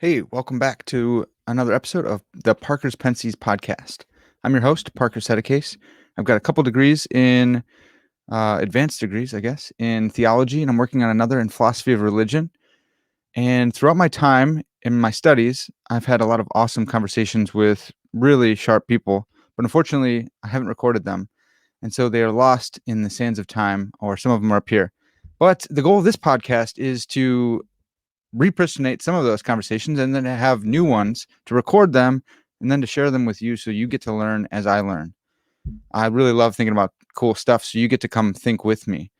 Hey, welcome back to another episode of the Parker's Pensées podcast. I'm your host, Parker Sedicase. I've got a couple degrees in advanced degrees, I guess, in theology, and I'm working on another in philosophy of religion. And throughout my time in my studies, I've had a lot of awesome conversations with really sharp people, but unfortunately, I haven't recorded them. And so they are lost in the sands of time, or some of them are up here. But the goal of this podcast is to repersonate some of those conversations and then to have new ones to record them and then to share them with you so you get to learn as I learn. I really love thinking about cool stuff, so you get to come think with me.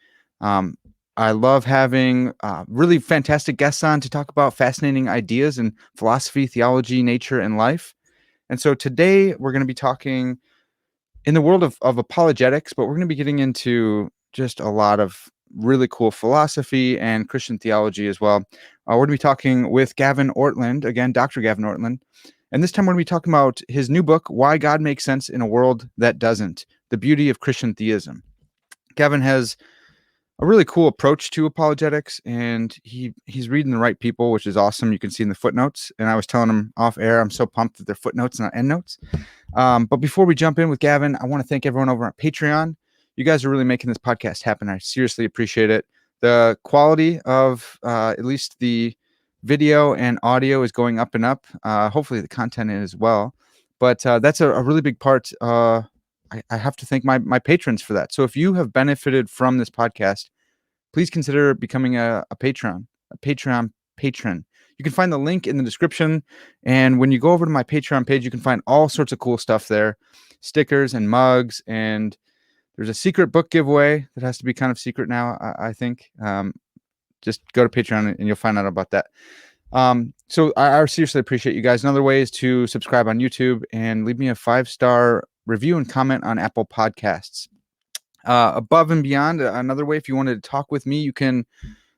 I love having really fantastic guests on to talk about fascinating ideas in philosophy, theology, nature, and life. And so today we're going to be talking in the world of apologetics, but we're going to be getting into just a lot of really cool philosophy and Christian theology as well. We're going to be talking with Gavin Ortlund, again, Dr. Gavin Ortlund. And this time we're going to be talking about his new book, Why God Makes Sense in a World That Doesn't, The Beauty of Christian Theism. Gavin has a really cool approach to apologetics, and he's reading the right people, which is awesome. You can see in the footnotes. And I was telling him off air, I'm so pumped that they're footnotes, not endnotes. But before we jump in with Gavin, I want to thank everyone over on Patreon. You guys are really making this podcast happen. I seriously appreciate it. The quality of at least the video and audio is going up and up. Hopefully the content is as well. But that's a really big part. I have to thank my patrons for that. So if you have benefited from this podcast, please consider becoming a Patreon patron. You can find the link in the description. And when you go over to my Patreon page, you can find all sorts of cool stuff there, stickers and mugs. And there's a secret book giveaway that has to be kind of secret now, I think. Just go to Patreon and you'll find out about that. So I seriously appreciate you guys. Another way is to subscribe on YouTube and leave me a 5-star review and comment on Apple Podcasts. Above and beyond, another way, if you wanted to talk with me, you can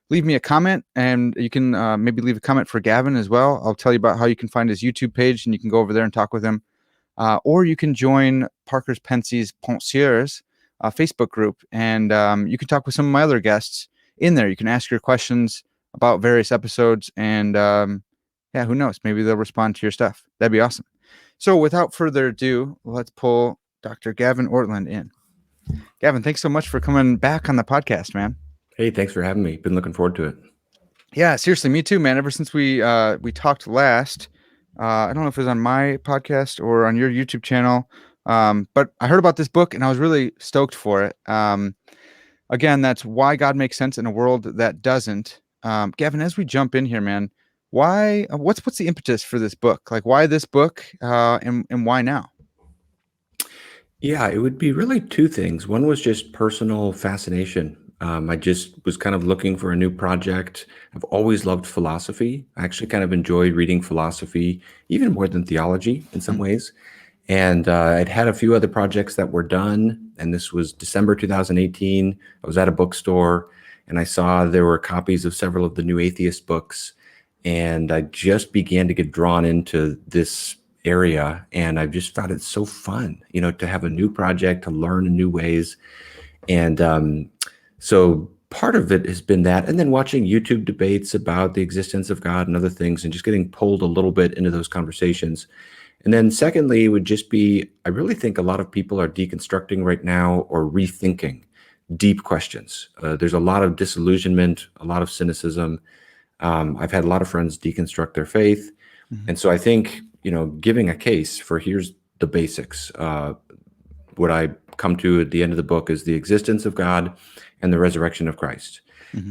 leave me a comment, and you can maybe leave a comment for Gavin as well. I'll tell you about how you can find his YouTube page, and you can go over there and talk with him. Or you can join Parker's Pensées Pensées Facebook group, and you can talk with some of my other guests in there. You can ask your questions about various episodes, and yeah, who knows? Maybe they'll respond to your stuff. That'd be awesome. So without further ado, let's pull Dr. Gavin Ortlund in. Gavin, thanks so much for coming back on the podcast, man. Hey, thanks for having me. Been looking forward to it. Yeah, seriously, me too, man. Ever since we talked last, I don't know if it was on my podcast or on your YouTube channel, but I heard about this book and I was really stoked for it. Again, that's Why God Makes Sense in a World That Doesn't. Gavin, as we jump in here, man, why? What's the impetus for this book? Like, why this book, and why now? Yeah, it would be really two things. One was just personal fascination. I just was kind of looking for a new project. I've always loved philosophy. I actually kind of enjoyed reading philosophy, even more than theology in some ways. And I'd had a few other projects that were done. And this was December 2018. I was at a bookstore and I saw there were copies of several of the New Atheist books. And I just began to get drawn into this area, and I've just found it so fun, to have a new project, to learn in new ways. And so part of it has been that, and then watching YouTube debates about the existence of God and other things, and just getting pulled a little bit into those conversations. And then secondly, it would just be, I really think a lot of people are deconstructing right now or rethinking deep questions. There's a lot of disillusionment, a lot of cynicism. I've had a lot of friends deconstruct their faith. And so I think, giving a case for here's the basics. What I come to at the end of the book is the existence of God and the resurrection of Christ,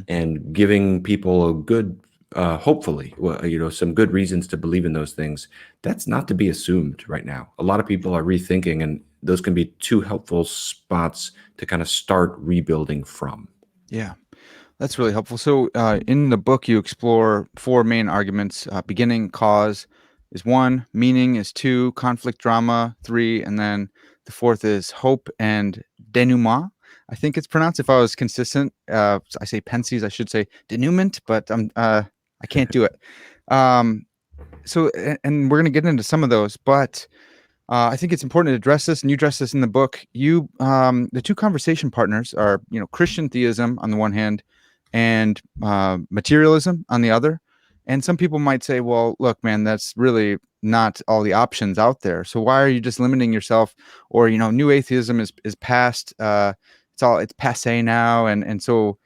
and giving people a good, hopefully, some good reasons to believe in those things. That's not to be assumed right now. A lot of people are rethinking, and those can be two helpful spots to kind of start rebuilding from. Yeah. That's really helpful. So in the book, you explore 4 main arguments. Beginning, cause is 1, meaning is 2, conflict, drama 3, and then the 4th is hope and denouement. I think it's pronounced. If I was consistent, I say Pensées. I should say denouement, but I can't do it. So, and we're going to get into some of those, but I think it's important to address this, and you address this in the book. You, the 2 conversation partners are, Christian theism on the one hand, and materialism on the other. And some people might say, well, look, man, that's really not all the options out there. So why are you just limiting yourself? Or, new atheism is past, it's passe now. And so,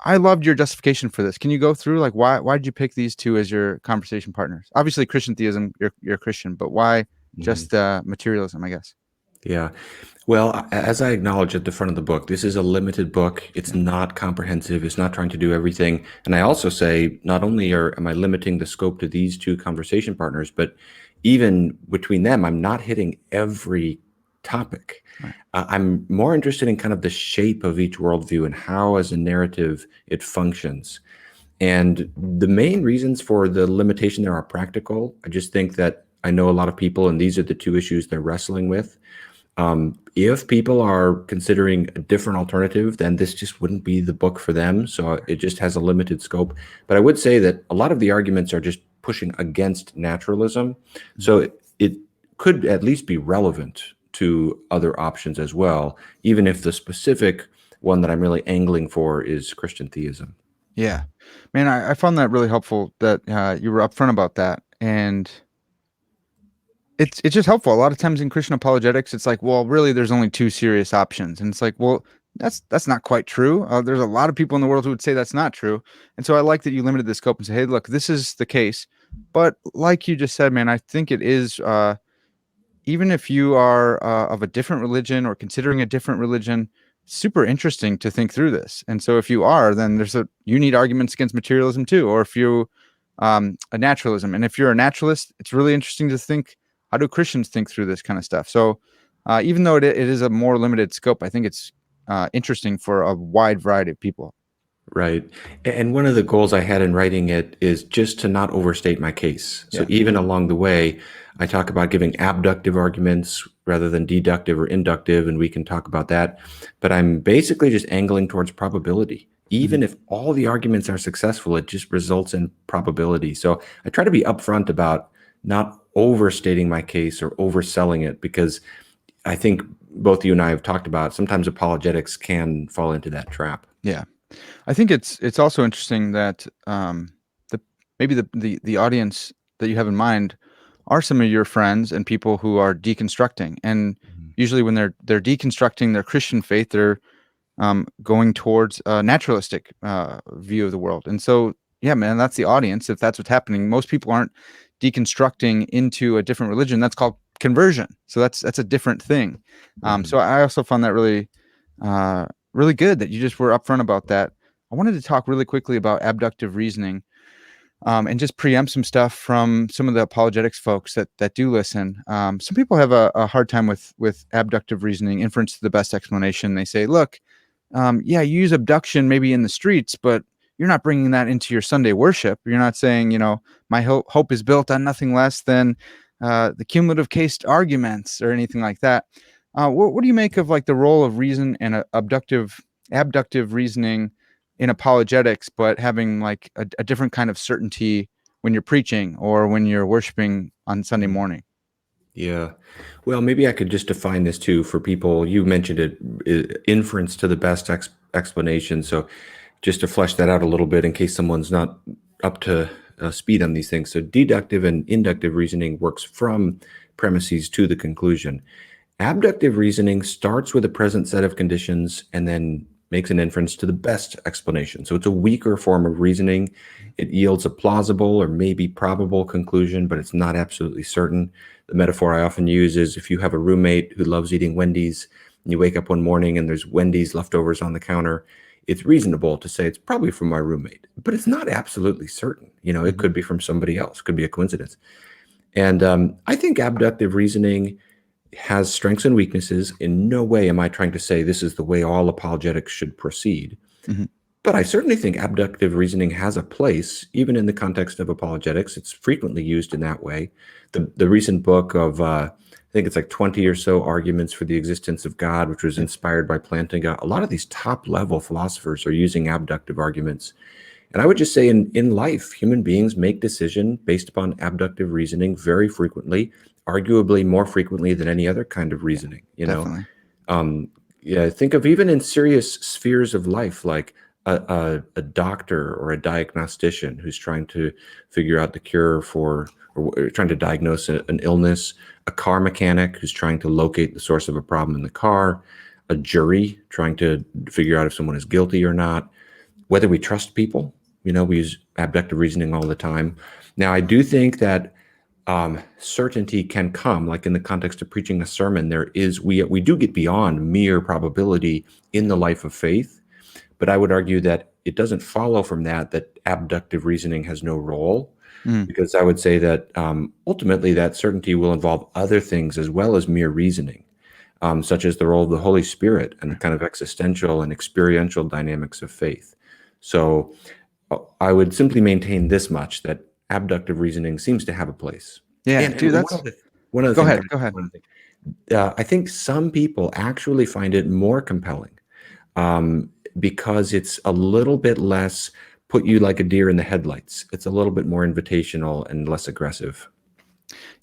I loved your justification for this. Can you go through like why did you pick these two as your conversation partners? Obviously Christian theism, you're Christian, but why Mhm. just materialism, I guess. Yeah. Well, as I acknowledge at the front of the book, this is a limited book. It's Yeah. not comprehensive. It's not trying to do everything. And I also say, not only am I limiting the scope to these two conversation partners, but even between them, I'm not hitting every topic. Right. I'm more interested in kind of the shape of each worldview and how, as a narrative, it functions. And the main reasons for the limitation there are practical. I just think that I know a lot of people, and these are the two issues they're wrestling with. If people are considering a different alternative, then this just wouldn't be the book for them. So it just has a limited scope. But I would say that a lot of the arguments are just pushing against naturalism. Mhm. So it could at least be relevant to other options as well, even if the specific one that I'm really angling for is Christian theism. Yeah, man, I found that really helpful that you were upfront about that. And it's just helpful. A lot of times in Christian apologetics, it's like, well, really, there's only two serious options, and it's like, well, that's not quite true. There's a lot of people in the world who would say that's not true, and so I like that you limited the scope and say, hey, look, this is the case. But like you just said, man, I think it is. Even if you are of a different religion or considering a different religion, super interesting to think through this. And so if you are, then you need arguments against materialism too, or if you a naturalism. And if you're a naturalist, it's really interesting to think, how do Christians think through this kind of stuff? So even though it is a more limited scope, I think it's interesting for a wide variety of people. Right. And one of the goals I had in writing it is just to not overstate my case. So Yeah. even along the way, I talk about giving abductive arguments rather than deductive or inductive, and we can talk about that. But I'm basically just angling towards probability. Mhm. Even if all the arguments are successful, it just results in probability. So I try to be upfront about not overstating my case or overselling it, because I think both you and I have talked about sometimes apologetics can fall into that trap. Yeah. I think it's also interesting that the maybe the audience that you have in mind are some of your friends and people who are deconstructing. And Mhm. usually when they're deconstructing their Christian faith, they're going towards a naturalistic view of the world. And so, yeah, man, that's the audience. If that's what's happening, most people aren't deconstructing into a different religion. That's called conversion. So that's a different thing. So Mhm. I also found that uh, really good that you just were upfront about that. I wanted to talk really quickly about abductive reasoning, and just preempt some stuff from some of the apologetics folks that do listen. Some people have a hard time with abductive reasoning, inference to the best explanation. They say, look, yeah, you use abduction maybe in the streets, but you're not bringing that into your Sunday worship. You're not saying, my hope is built on nothing less than the cumulative case arguments or anything like that. What do you make of like the role of reason and abductive reasoning in apologetics, but having like a different kind of certainty when you're preaching or when you're worshiping on Sunday Mhm. morning? Yeah. Well, maybe I could just define this too for people. You mentioned it, inference to the best explanation. So just to flesh that out a little bit in case someone's not up to speed on these things. So deductive and inductive reasoning works from premises to the conclusion. Abductive reasoning starts with a present set of conditions and then makes an inference to the best explanation. So it's a weaker form of reasoning. It yields a plausible or maybe probable conclusion, but it's not absolutely certain. The metaphor I often use is if you have a roommate who loves eating Wendy's and you wake up one morning and there's Wendy's leftovers on the counter, it's reasonable to say it's probably from my roommate, but it's not absolutely certain. It Mhm. could be from somebody else, could be a coincidence. And I think abductive reasoning has strengths and weaknesses. In no way am I trying to say this is the way all apologetics should proceed. Mhm. But I certainly think abductive reasoning has a place, even in the context of apologetics. It's frequently used in that way. The recent book of, I think it's like 20 or so arguments for the existence of God, which was Yeah. inspired by Plantinga. A lot of these top level philosophers are using abductive arguments. And I would just say in life, human beings make decisions based upon abductive reasoning very frequently, arguably more frequently than any other kind of Yeah. reasoning. Definitely. Um, yeah, think of even in serious spheres of life, like a doctor or a diagnostician who's trying to figure out the cure for, or trying to diagnose an illness, a car mechanic who's trying to locate the source of a problem in the car, a jury trying to figure out if someone is guilty or not, whether we trust people. We use abductive reasoning all the time. Now, I do think that certainty can come, like in the context of preaching a sermon. We do get beyond mere probability in the life of faith, but I would argue that it doesn't follow from that abductive reasoning has no role, Mm, because I would say that ultimately that certainty will involve other things as well as mere reasoning, such as the role of the Holy Spirit and the kind of existential and experiential dynamics of faith. So I would simply maintain this much, that abductive reasoning seems to have a place. yeah, And dude, one that's other one other go thing, ahead, can I go just ahead. one other thing? I think some people actually find it more compelling, because it's a little bit less put you like a deer in the headlights. It's a little bit more invitational and less aggressive.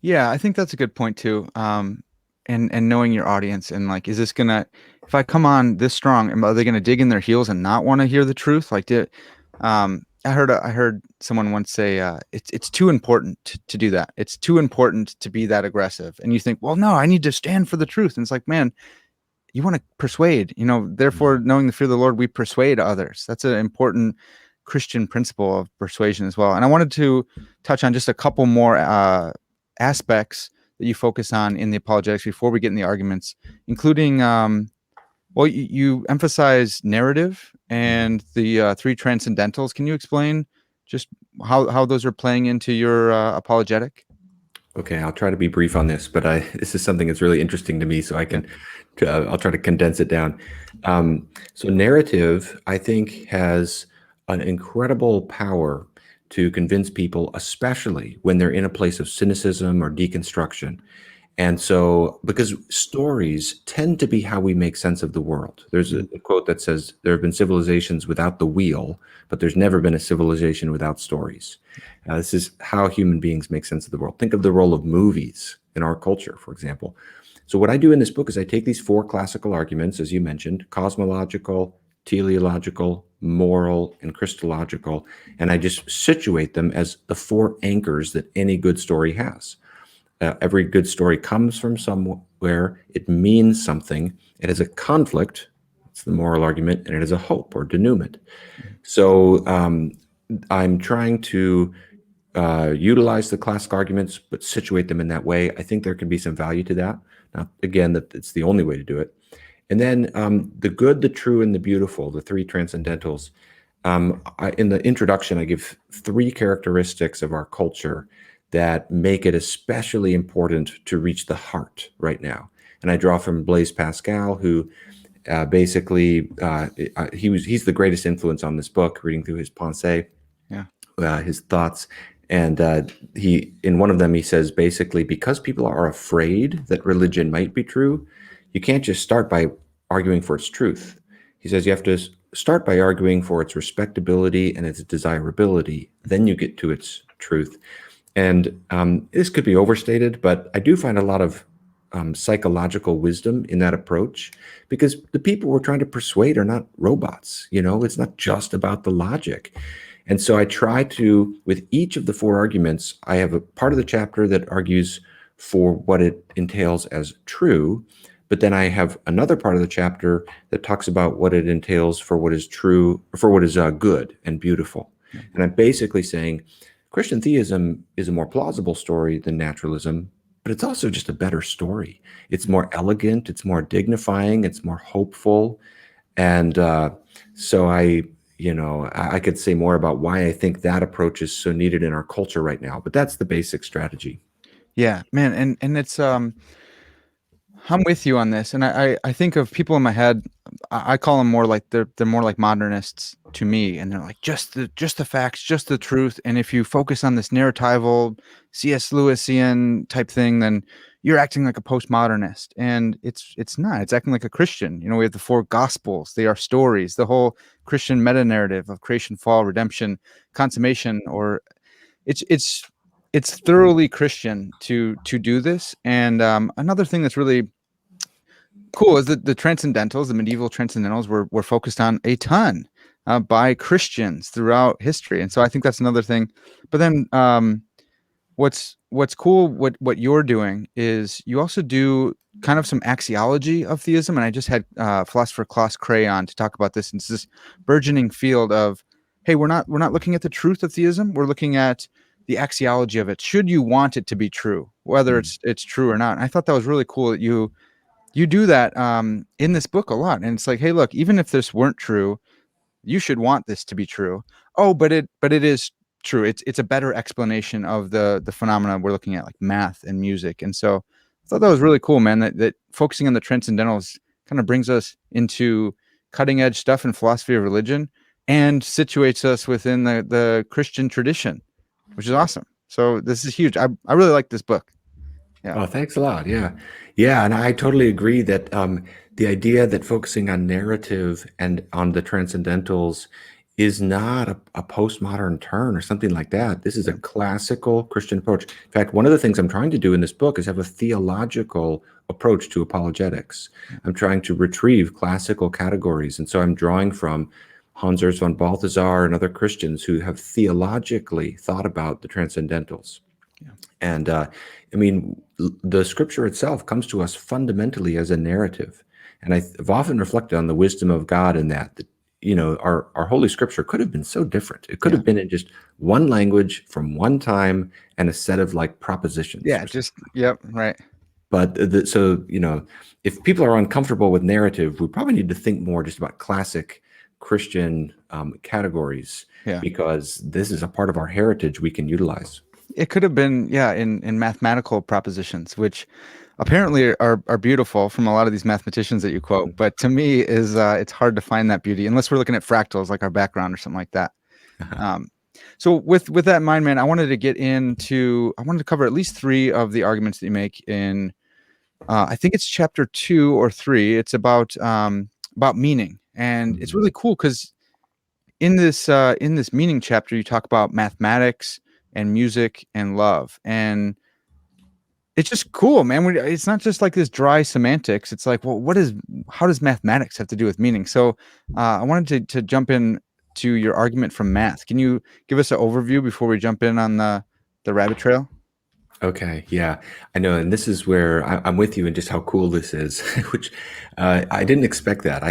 Yeah, I think that's a good point too. And knowing your audience and like, is this gonna, if I come on this strong, are they gonna dig in their heels and not want to hear the truth? Like, I heard someone once say, it's too important to do that. It's too important to be that aggressive. And you think, well, no, I need to stand for the truth. And it's like, man, you want to persuade, therefore, Mhm. knowing the fear of the Lord, we persuade others. That's an important Christian principle of persuasion as well. And I wanted to touch on just a couple more aspects that you focus on in the apologetics before we get in the arguments, including, well, you emphasize narrative and the three transcendentals. Can you explain just how those are playing into your apologetic? Okay, I'll try to be brief on this, but this is something that's really interesting to me, so Yeah. I'll try to condense it down. So narrative, I think, has an incredible power to convince people, especially when they're in a place of cynicism or deconstruction. And so, because stories tend to be how we make sense of the world. There's Mhm. a quote that says, there have been civilizations without the wheel, but there's never been a civilization without stories. This is how human beings make sense of the world. Think of the role of movies in our culture, for example. So, what I do in this book is I take these four classical arguments, as you mentioned: cosmological, teleological, moral, and Christological, and I just situate them as the four anchors that any good story has. Every good story comes from somewhere. It means something. It has a conflict. It's the moral argument, and it has a hope or denouement. So I'm trying to utilize the classic arguments, but situate them in that way. I think there can be some value to that. Now, again, that it's the only way to do it. And then the good, the true, and the beautiful, the three transcendentals. In the introduction, I give three characteristics of our culture that make it especially important to reach the heart right now. And I draw from Blaise Pascal, who basically he's the greatest influence on this book. Reading through his Pensées, Yeah. his thoughts, and he in one of them he says basically, because people are afraid that religion might be true, you can't just start by arguing for its truth. He says you have to start by arguing for its respectability and its desirability. Then you get to its truth. And this could be overstated, but I do find a lot of psychological wisdom in that approach, because the people we're trying to persuade are not robots. It's not just about the logic. And so I try to, with each of the four arguments, I have a part of the chapter that argues for what it entails as true. But then I have another part of the chapter that talks about what it entails for what is true, for what is good and beautiful. Yeah. And I'm basically saying Christian theism is a more plausible story than naturalism, but it's also just a better story. It's more elegant, it's more dignifying, it's more hopeful. And so I could say more about why I think that approach is so needed in our culture right now, but that's the basic strategy. Yeah, man, and it's I'm with you on this, and I think of people in my head. I call them more like they're more like modernists to me, and they're like just the facts, just the truth. And if you focus on this narratival C.S. Lewisian type thing, then you're acting like a postmodernist, and it's not. It's acting like a Christian. We have the four Gospels; they are stories. The whole Christian meta narrative of creation, fall, redemption, consummation, or it's thoroughly Christian to do this. And another thing that's really cool is that the transcendentals, the medieval transcendentals, were focused on a ton. by Christians throughout history. And so I think that's another thing. But then what's cool, what you're doing is you also do kind of some axiology of theism. And I just had philosopher Klaus Cray on to talk about this. And it's this burgeoning field of, hey, we're not looking at the truth of theism. We're looking at the axiology of it. Should you want it to be true, whether Mm. it's true or not? And I thought that was really cool that you do that in this book a lot. And it's like, hey, look, even if this weren't true, you should want this to be true. Oh, but it is true. It's a better explanation of the phenomena we're looking at, like math and music. And so I thought that was really cool, man. That focusing on the transcendentals kind of brings us into cutting edge stuff in philosophy of religion and situates us within the Christian tradition, which is awesome. So this is huge. I really like this book. Yeah. Oh, thanks a lot. Yeah. Yeah. And I totally agree that the idea that focusing on narrative and on the transcendentals is not a postmodern turn or something like that. This is a Yeah. classical Christian approach. In fact, one of the things I'm trying to do in this book is have a theological approach to apologetics. Yeah. I'm trying to retrieve classical categories. And so I'm drawing from Hans Urs von Balthasar and other Christians who have theologically thought about the transcendentals. Yeah. And I mean, the scripture itself comes to us fundamentally as a narrative. And I've often reflected on the wisdom of God in that our Holy Scripture could have been so different. It could Yeah. have been in just one language from one time and a set of like propositions Yeah. or something. Just, yep. Right. But if people are uncomfortable with narrative, we probably need to think more just about classic Christian categories, Yeah. because this is a part of our heritage we can utilize. It could have been, yeah, in mathematical propositions, which apparently are beautiful from a lot of these mathematicians that you quote. But to me, is it's hard to find that beauty unless we're looking at fractals, like our background or something like that. Um, so with that in mind, man, I wanted to cover at least three of the arguments that you make in. I think it's chapter 2 or 3. It's about meaning, and it's Mhm. really cool because in this meaning chapter, you talk about mathematics and music and love, and it's just cool, man. It's not just like this dry semantics. It's like, well, how does mathematics have to do with meaning? So, I wanted to jump in to your argument from math. Can you give us an overview before we jump in on the rabbit trail? Okay, yeah, I know, and this is where I'm with you in just how cool this is, which I didn't expect that.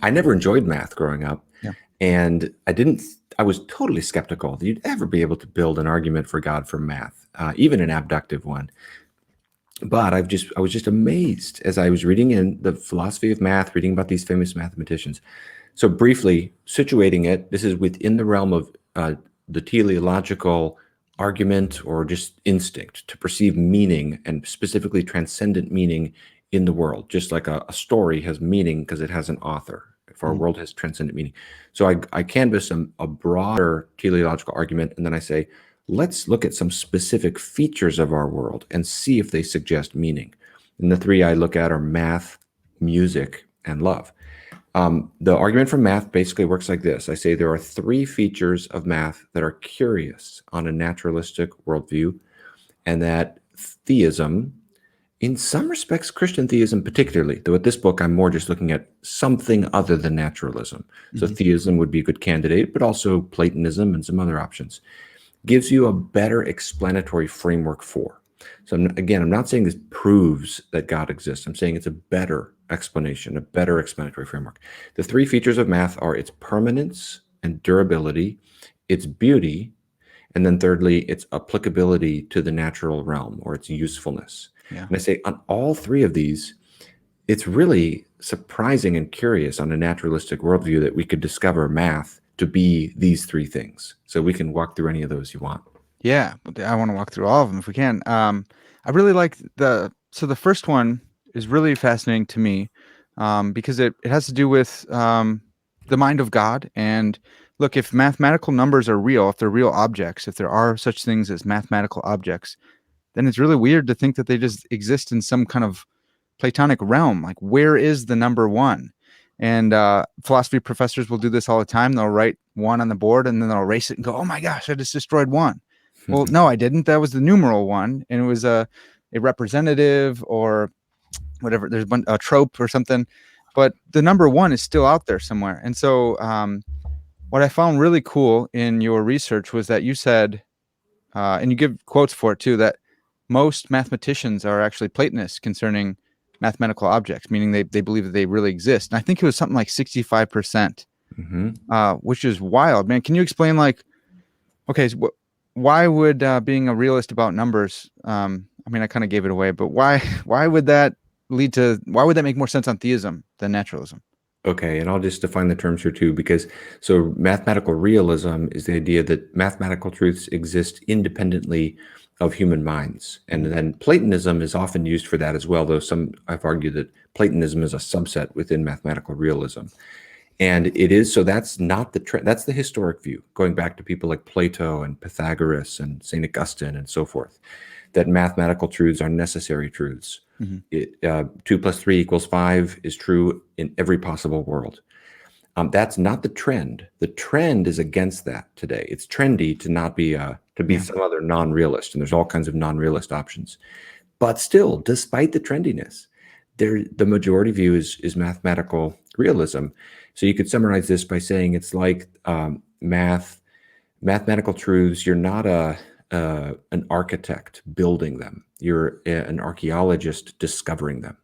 I never enjoyed math growing up, Yeah. and I was totally skeptical that you'd ever be able to build an argument for God from math, even an abductive one. But I was just amazed as I was reading in the philosophy of math, reading about these famous mathematicians. So briefly situating it, this is within the realm of the teleological argument or just instinct to perceive meaning, and specifically transcendent meaning in the world, just like a story has meaning because it has an author. If our Mhm. world has transcendent meaning. So I canvass a broader teleological argument, and then I say, let's look at some specific features of our world and see if they suggest meaning. And the three I look at are math, music, and love. The argument from math basically works like this. I say there are three features of math that are curious on a naturalistic worldview, and that theism, in some respects, Christian theism particularly, though at this book I'm more just looking at something other than naturalism. So Mhm. theism would be a good candidate, but also Platonism and some other options, gives you a better explanatory framework for. So again, I'm not saying this proves that God exists. I'm saying it's a better explanation, a better explanatory framework. The three features of math are its permanence and durability, its beauty, and then thirdly, its applicability to the natural realm, or its usefulness. Yeah. And I say on all three of these, it's really surprising and curious on a naturalistic worldview that we could discover math to be these three things. So we can walk through any of those you want. Yeah, but I want to walk through all of them if we can. I really like the first one is really fascinating to me, because it has to do with the mind of God. And look, if mathematical numbers are real, if they're real objects, if there are such things as mathematical objects, then it's really weird to think that they just exist in some kind of Platonic realm. Like, where is the number one? And philosophy professors will do this all the time. They'll write one on the board and then they'll erase it and go, "Oh my gosh, I just destroyed one." Well, no, I didn't. That was the numeral one, and it was a representative or whatever. There's a trope or something, but the number one is still out there somewhere. And so what I found really cool in your research was that you said, and you give quotes for it too, that most mathematicians are actually Platonists concerning mathematical objects, meaning they believe that they really exist. And I think it was something like 65%, Hmm. which is wild, man. Can you explain, like, okay, so why would being a realist about numbers, I mean, I kind of gave it away, but why would that why would that make more sense on theism than naturalism? Okay, and I'll just define the terms here too, because so mathematical realism is the idea that mathematical truths exist independently of human minds. And Mhm. then Platonism is often used for that as well, though some I've argued that Platonism is a subset within mathematical realism. And it is, so that's not the trend, that's the historic view, going back to people like Plato and Pythagoras and St. Augustine and so forth, that mathematical truths are necessary truths. Mhm. 2 plus 3 equals 5 is true in every possible world. That's not the trend. The trend is against that today. It's trendy to not be to be Yeah. some other non-realist, and there's all kinds of non-realist options. But still, despite the trendiness, the majority view is mathematical realism. So you could summarize this by saying it's like mathematical truths. You're not an architect building them. You're an archaeologist discovering them.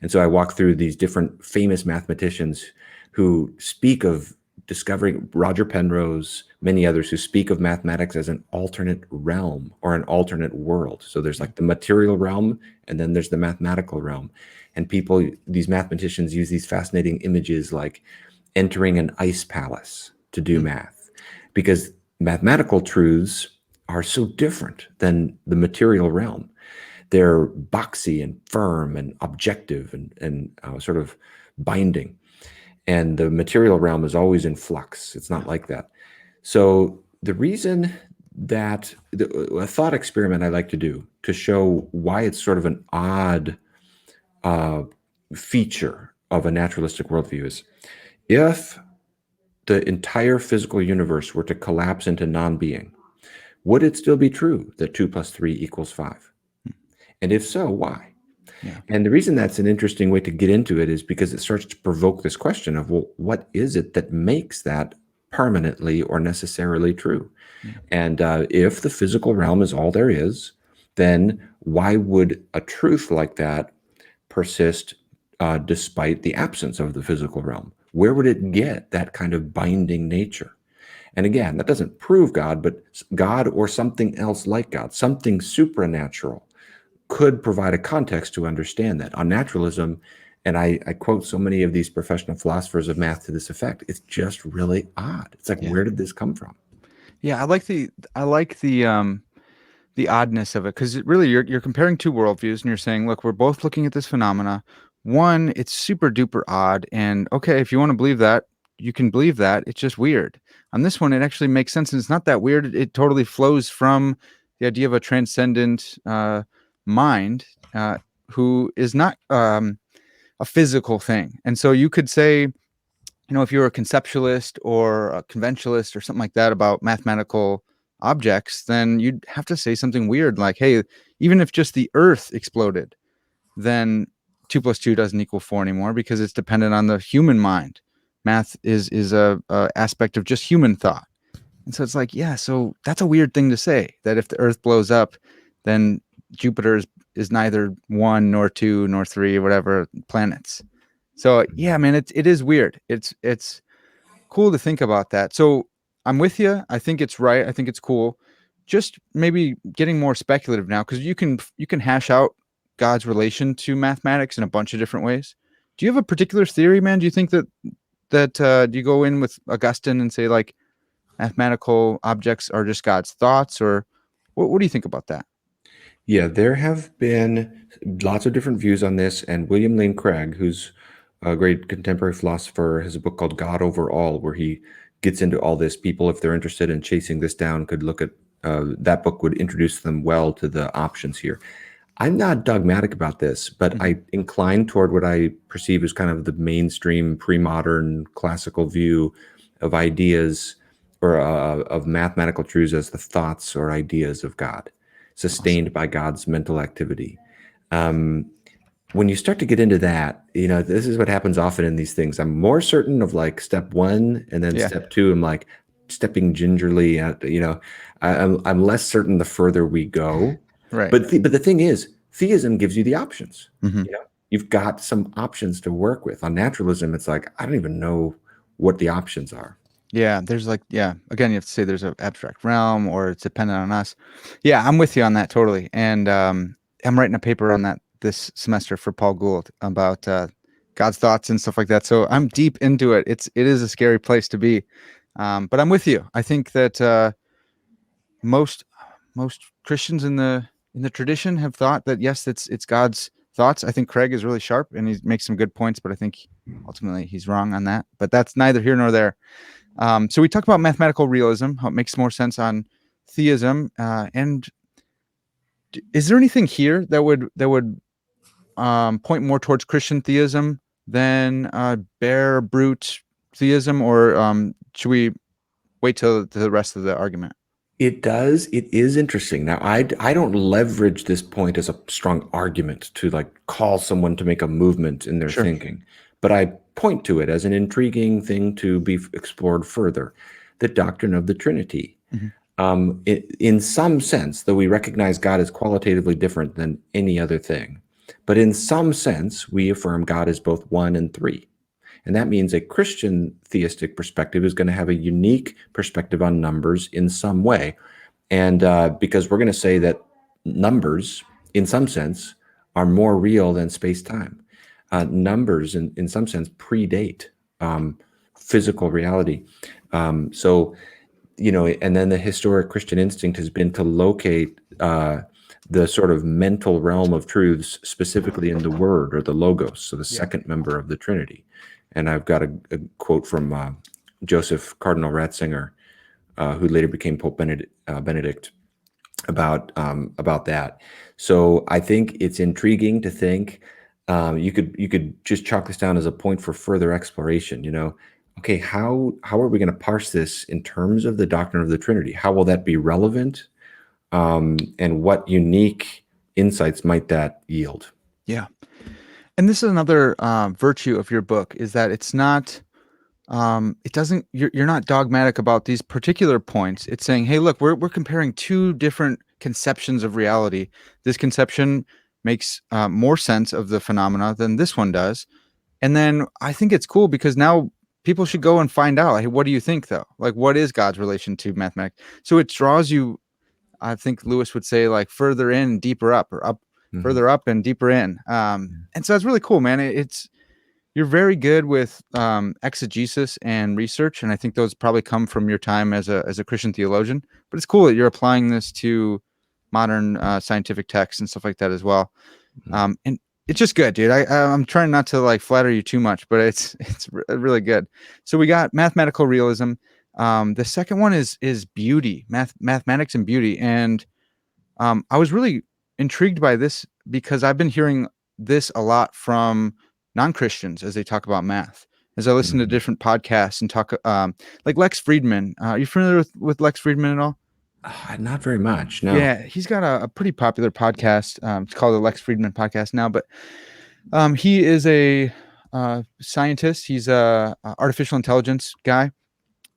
And so I walk through these different famous mathematicians who speak of discovering, Roger Penrose, many others who speak of mathematics as an alternate realm or an alternate world. So there's like the material realm, and then there's the mathematical realm. And people, these mathematicians use these fascinating images like entering an ice palace to do Mhm. math, because mathematical truths are so different than the material realm. They're boxy and firm and objective and sort of binding. And the material realm is always in flux. It's not Yeah. like that. So the reason that a thought experiment I like to do to show why it's sort of an odd uh, feature of a naturalistic worldview is if the entire physical universe were to collapse into non-being, would it still be true that 2 plus 3 equals 5? And if so, why? Yeah. And the reason that's an interesting way to get into it is because it starts to provoke this question of, well, what is it that makes that permanently or necessarily true? Yeah. And if the physical realm is all there is, then why would a truth like that persist despite the absence of the physical realm? Where would it get that kind of binding nature? And again, that doesn't prove God, but God or something else like God, something supernatural, could provide a context to understand that. On naturalism, and I quote so many of these professional philosophers of math to this effect, it's just really odd. It's like, Yeah. where did this come from? Yeah. I like the oddness of it, because really you're comparing two worldviews and you're saying, look, we're both looking at this phenomena. One, it's super duper odd, and okay, if you want to believe that, you can believe that. It's just weird. On this one, it actually makes sense, and it's not that weird. It totally flows from the idea of a transcendent mind, who is not a physical thing. And so you could say, if you're a conceptualist or a conventionalist or something like that about mathematical objects, then you'd have to say something weird like, hey, even if just the earth exploded, then 2 plus 2 doesn't equal 4 anymore, because it's dependent on the human mind. Math is a aspect of just human thought. And so it's like, yeah, so that's a weird thing to say, that if the earth blows up, then Jupiter is neither one nor two nor three or whatever planets. So yeah, man, it is weird. It's cool to think about that. So I'm with you. I think it's right. I think it's cool. Just maybe getting more speculative now, because you can hash out God's relation to mathematics in a bunch of different ways. Do you have a particular theory, man? Do you think that do you go in with Augustine and say, like, mathematical objects are just God's thoughts, or what do you think about that? Yeah, there have been lots of different views on this, and William Lane Craig, who's a great contemporary philosopher, has a book called God Over All, where he gets into all this. People, if they're interested in chasing this down, could look at that book, would introduce them well to the options here. I'm not dogmatic about this, but Mhm. I incline toward what I perceive as kind of the mainstream pre-modern classical view of ideas or of mathematical truths as the thoughts or ideas of God, Awesome. sustained by God's mental activity. Um, when you start to get into that, this is what happens often in these things. I'm more certain of like step one, and then Yeah, step two, I'm like stepping gingerly at, I'm less certain the further we go. right. But the thing is, theism gives you the options. Hmm. You've got some options to work with. On naturalism, it's like, I don't even know what the options are. Yeah, there's like, yeah, again, you have to say there's an abstract realm or it's dependent on us. Yeah, I'm with you on that totally. And I'm writing a paper on that this semester for Paul Gould about God's thoughts and stuff like that. So I'm deep into it. It is a scary place to be. But I'm with you. I think that most most Christians in the tradition have thought that yes, it's God's thoughts. I think Craig is really sharp and he makes some good points, but I think ultimately he's wrong on that. But that's neither here nor there. So we talk about mathematical realism, how it makes more sense on theism. And is there anything here that would point more towards Christian theism than bare brute theism, or should we wait till the rest of the argument? It does. It is interesting. Now, I don't leverage this point as a strong argument to like call someone to make a movement in their Sure. thinking, but I point to it as an intriguing thing to be explored further. The doctrine of the Trinity. Hmm. In some sense, though we recognize God is qualitatively different than any other thing, but in some sense, we affirm God is both one and three. And that means a Christian theistic perspective is going to have a unique perspective on numbers in some way. And because we're going to say that numbers, in some sense, are more real than space time. Numbers, in some sense, predate um, physical reality. So, and then the historic Christian instinct has been to locate the sort of mental realm of truths, specifically in the word or the logos, so the Yeah. second member of the Trinity. And I've got a quote from Joseph Cardinal Ratzinger, who later became Pope Benedict, about that. So I think it's intriguing to think you could just chalk this down as a point for further exploration. Okay, how are we going to parse this in terms of the doctrine of the Trinity? How will that be relevant? And what unique insights might that yield? Yeah. And this is another virtue of your book is that it's not it doesn't you're not dogmatic about these particular points. It's saying, hey, look, we're comparing two different conceptions of reality. This conception makes more sense of the phenomena than this one does. And then I think it's cool because now people should go and find out, hey, what do you think though? Like, what is God's relation to mathematics? So it draws you, I think Lewis would say, like further in, deeper up, or up, Mhm. further up and deeper in. And so it's really cool, man. It's you're very good with exegesis and research, and I think those probably come from your time as a Christian theologian. But it's cool that you're applying this to modern scientific texts and stuff like that as well. And it's just good, dude. I'm trying not to like flatter you too much, but it's really good. So we got mathematical realism. The second one is beauty, mathematics and beauty, and I was really intrigued by this because I've been hearing this a lot from non-Christians as they talk about math. As I listen to Mhm. different podcasts and talk, like Lex Friedman. Are you familiar with Lex Friedman at all? Not very much, no. Yeah, he's got a pretty popular podcast. It's called the Lex Friedman podcast now, but he is a scientist. He's a artificial intelligence guy,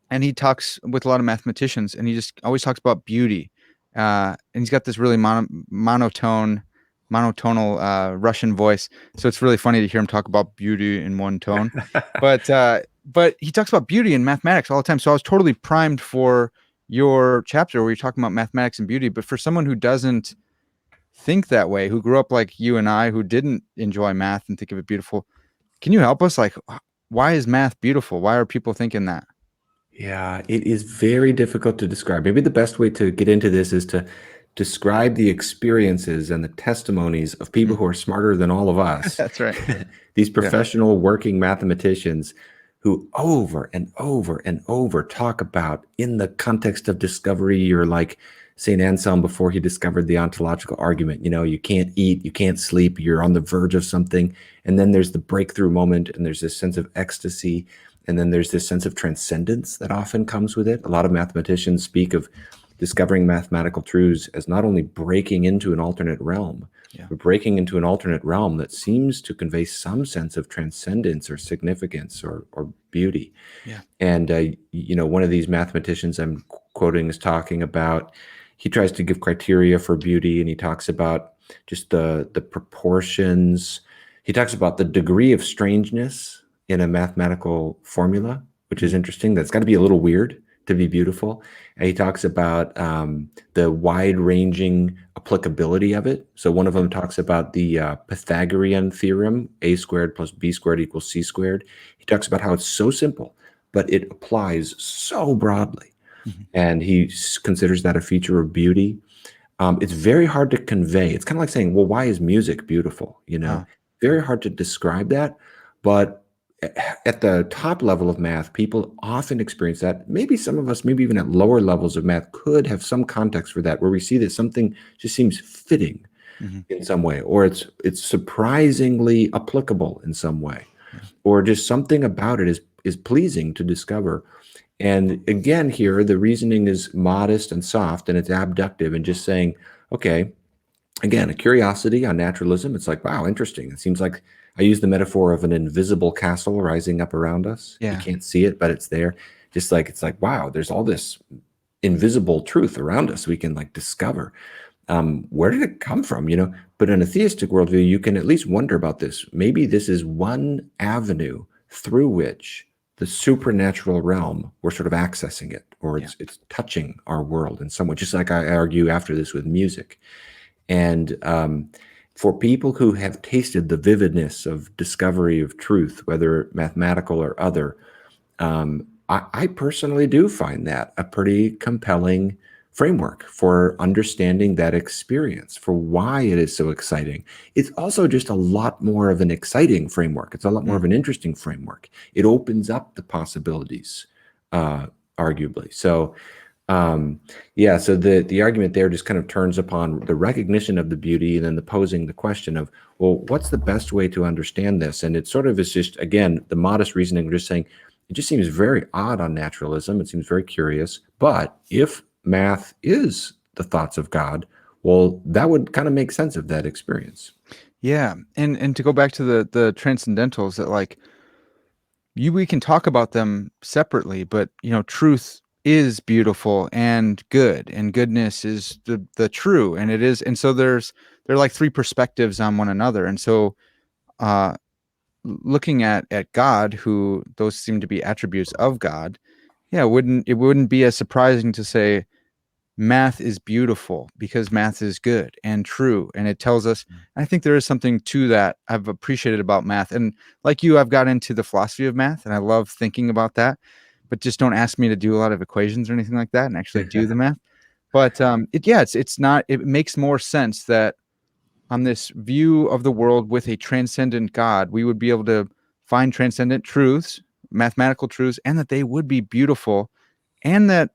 and he talks with a lot of mathematicians, and he just always talks about beauty. And he's got this really monotonal Russian voice, so it's really funny to hear him talk about beauty in one tone. But he talks about beauty in mathematics all the time. So I was totally primed for your chapter where you're talking about mathematics and beauty. But for someone who doesn't think that way, who grew up like you and I, who didn't enjoy math and think of it beautiful, can you help us? Like, why is math beautiful? Why are people thinking that? Yeah, it is very difficult to describe. Maybe the best way to get into this is to describe the experiences and the testimonies of people Mm. who are smarter than all of us. That's right. These Yeah. professional working mathematicians who over and over and over talk about in the context of discovery, or like St. Anselm before he discovered the ontological argument. You can't eat, you can't sleep, you're on the verge of something. And then there's the breakthrough moment, and there's this sense of ecstasy. And then there's this sense of transcendence that often comes with it. A lot of mathematicians speak of discovering mathematical truths as not only breaking into an alternate realm, Yeah. but breaking into an alternate realm that seems to convey some sense of transcendence or significance or beauty. Yeah. And, one of these mathematicians I'm quoting is talking about, he tries to give criteria for beauty, and he talks about just the proportions. He talks about the degree of strangeness in a mathematical formula, which is interesting. That's got to be a little weird to be beautiful. And he talks about the wide-ranging applicability of it. So one of them talks about the Pythagorean theorem, a squared plus b squared equals c squared. He talks about how it's so simple, but it applies so broadly. Mhm. And he considers that a feature of beauty. It's very hard to convey. It's kind of like saying, well, why is music beautiful? Uh, Very hard to describe that. But at the top level of math, people often experience that. Maybe some of us, maybe even at lower levels of math, could have some context for that, where we see that something just seems fitting mhm. in some way, or it's surprisingly applicable in some way, Yeah. or just something about it is pleasing to discover. And again, here, the reasoning is modest and soft, and it's abductive, and just saying, okay, again, a curiosity on naturalism. It's like, wow, interesting. It seems like I use the metaphor of an invisible castle rising up around us. You Yeah. can't see it, but it's there. Just like, it's like, wow, there's all this invisible truth around us we can like discover. Where did it come from? But in a theistic worldview, you can at least wonder about this. Maybe this is one avenue through which the supernatural realm, we're sort of accessing it, or Yeah. it's touching our world in some way, just like I argue after this with music. And for people who have tasted the vividness of discovery of truth, whether mathematical or other, I personally do find that a pretty compelling framework for understanding that experience, for why it is so exciting. It's also just a lot more of an exciting framework. It's a lot more of Mm. an interesting framework. It opens up the possibilities, arguably. So, yeah, so the argument there just kind of turns upon the recognition of the beauty and then the posing the question of, well, what's the best way to understand this? And it sort of is just, again, the modest reasoning, we're just saying, it just seems very odd on naturalism. It seems very curious. But if math is the thoughts of God, well, that would kind of make sense of that experience. Yeah. And to go back to the transcendentals, that like we can talk about them separately, but truth is beautiful and good, and goodness is the true, and it is, and so they're like three perspectives on one another. And so uh looking at God, who those seem to be attributes of God, yeah, it wouldn't be as surprising to say math is beautiful because math is good and true, and it tells us. I think there is something to that I've appreciated about math, and like you, I've got into the philosophy of math, and I love thinking about that, but just don't ask me to do a lot of equations or anything like that and actually do the math. But it's not, it makes more sense that on this view of the world with a transcendent God, we would be able to find transcendent truths, mathematical truths, and that they would be beautiful, and that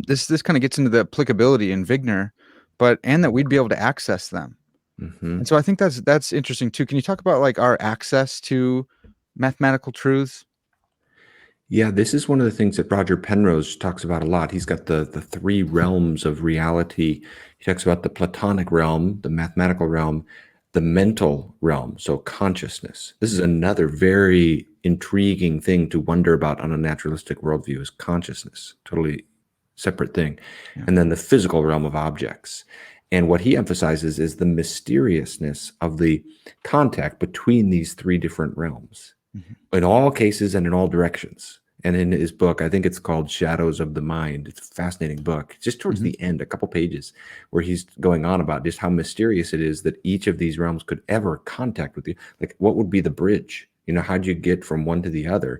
this kind of gets into the applicability in Wigner, but and that we'd be able to access them. Hmm. And so I think that's interesting too. Can you talk about like our access to mathematical truths? Yeah, this is one of the things that Roger Penrose talks about a lot. He's got the three realms of reality. He talks about the Platonic realm, the mathematical realm, the mental realm, so consciousness. This is another very intriguing thing to wonder about on a naturalistic worldview, is consciousness, totally separate thing. Yeah. And then the physical realm of objects. And what he emphasizes is the mysteriousness of the contact between these three different realms Mhm. in all cases and in all directions. And in his book, I think it's called Shadows of the Mind. It's a fascinating book. Just towards Mhm. the end, a couple pages, where he's going on about just how mysterious it is that each of these realms could ever contact with you. Like, what would be the bridge? How'd you get from one to the other?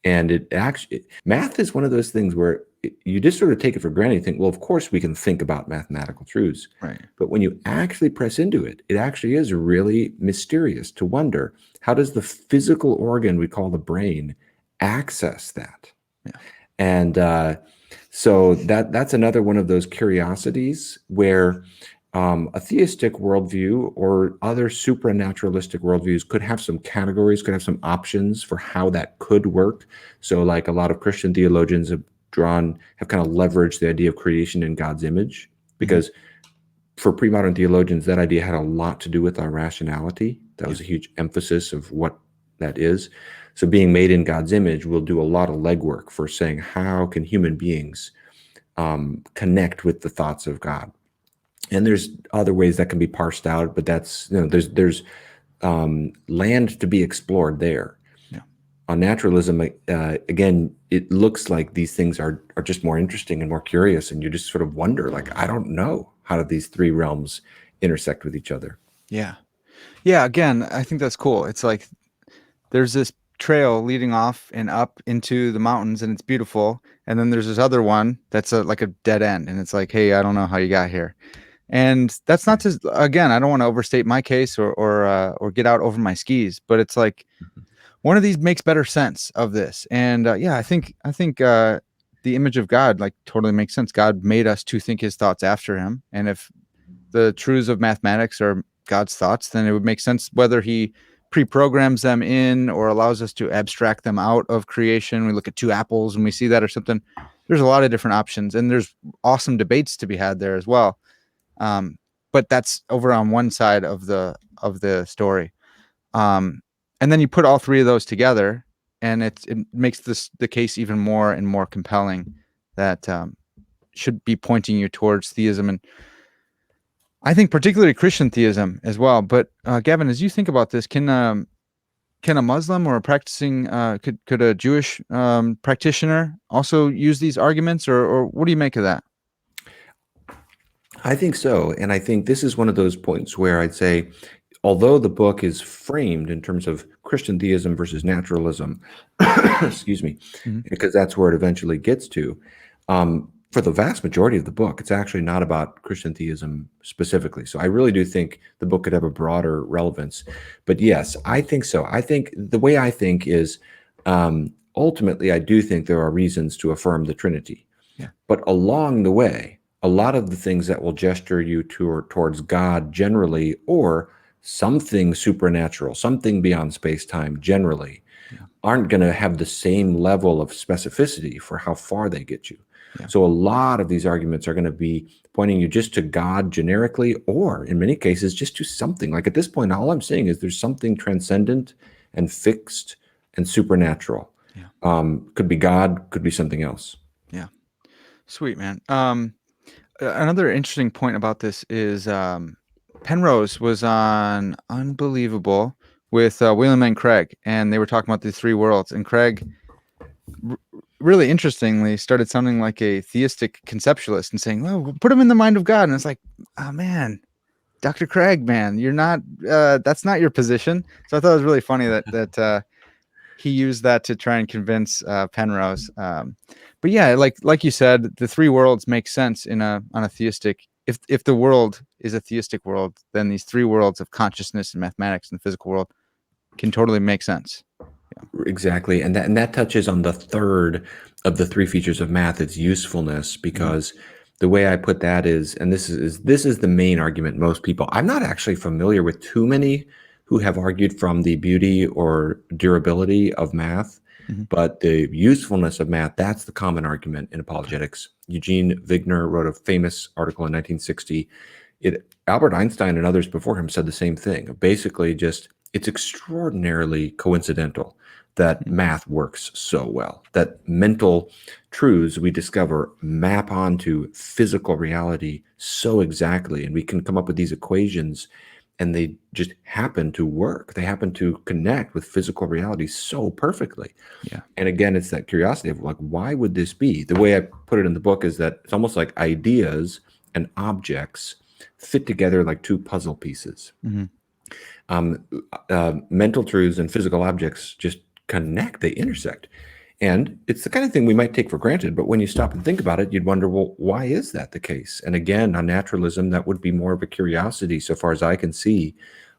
And it actually, math is one of those things where you just sort of take it for granted. You think, well, of course we can think about mathematical truths. Right. But when you actually press into it, it actually is really mysterious to wonder, how does the physical organ we call the brain access that? Yeah. And so that's another one of those curiosities where a theistic worldview or other supranaturalistic worldviews could have some categories, could have some options for how that could work. So, like a lot of Christian theologians have have kind of leveraged the idea of creation in God's image, Mhm. because for pre-modern theologians, that idea had a lot to do with our rationality. That Yeah. was a huge emphasis of what that is. So being made in God's image will do a lot of legwork for saying, how can human beings connect with the thoughts of God? And there's other ways that can be parsed out, but that's, there's land to be explored there. Yeah. On naturalism, again, it looks like these things are just more interesting and more curious, and you just sort of wonder, like, I don't know, how do these three realms intersect with each other? Yeah. Yeah. Again, I think that's cool. It's like there's this trail leading off and up into the mountains, and it's beautiful. And then there's this other one that's like a dead end, and it's like, hey, I don't know how you got here. And that's not to, again, I don't want to overstate my case or get out over my skis, but it's like one of these makes better sense of this. And yeah, I think the image of God like totally makes sense. God made us to think His thoughts after Him, and if the truths of mathematics are God's thoughts, then it would make sense whether He pre-programs them in or allows us to abstract them out of creation. We look at two apples and we see that or something. There's a lot of different options, and there's awesome debates to be had there as well. Um, but that's over on one side of the story. Um, and then you put all three of those together, and it makes the case even more and more compelling that should be pointing you towards theism, and I think particularly Christian theism as well. But Gavin, as you think about this, can a Muslim or a practicing could a Jewish practitioner also use these arguments, or what do you make of that? I think so. And I think this is one of those points where I'd say, although the book is framed in terms of Christian theism versus naturalism, excuse me, Mhm. because that's where it eventually gets to, for the vast majority of the book, it's actually not about Christian theism specifically. So I really do think the book could have a broader relevance. But yes, I think so. I think the way I think is, ultimately, I do think there are reasons to affirm the Trinity. Yeah. But along the way, a lot of the things that will gesture you towards God generally, or something supernatural, something beyond space time generally, Yeah. aren't going to have the same level of specificity for how far they get you. Yeah. So a lot of these arguments are going to be pointing you just to God generically, or in many cases, just to something. Like at this point, all I'm saying is there's something transcendent and fixed and supernatural. Yeah. Could be God, could be something else. Yeah. Sweet, man. Another interesting point about this is Penrose was on Unbelievable with William and Craig, and they were talking about the three worlds. And Craig, r- really interestingly, started sounding like a theistic conceptualist and saying, "Well, put him in the mind of God." And it's like, oh man, Dr. Craig, man, you're not. That's not your position. So I thought it was really funny that he used that to try and convince Penrose. But yeah, like you said, the three worlds make sense in on a theistic. If the world is a theistic world, then these three worlds of consciousness and mathematics and the physical world can totally make sense. Exactly. And that touches on the third of the three features of math, it's usefulness, Mhm. because the way I put that is, and this is the main argument most people, I'm not actually familiar with too many who have argued from the beauty or durability of math, Mhm. but the usefulness of math, that's the common argument in Okay. apologetics. Eugene Wigner wrote a famous article in 1960. Albert Einstein and others before him said the same thing. Basically, just it's extraordinarily coincidental that Mhm. math works so well, that mental truths we discover map onto physical reality so exactly. And we can come up with these equations and they just happen to work. They happen to connect with physical reality so perfectly. Yeah. And again, it's that curiosity of like, why would this be? The way I put it in the book is that it's almost like ideas and objects fit together like two puzzle pieces. Mhm. um, Mental truths and physical objects just connect, they intersect. And it's the kind of thing we might take for granted, but when you stop and think about it, you'd wonder, well, why is that the case? And again, on naturalism, that would be more of a curiosity, so far as I can see.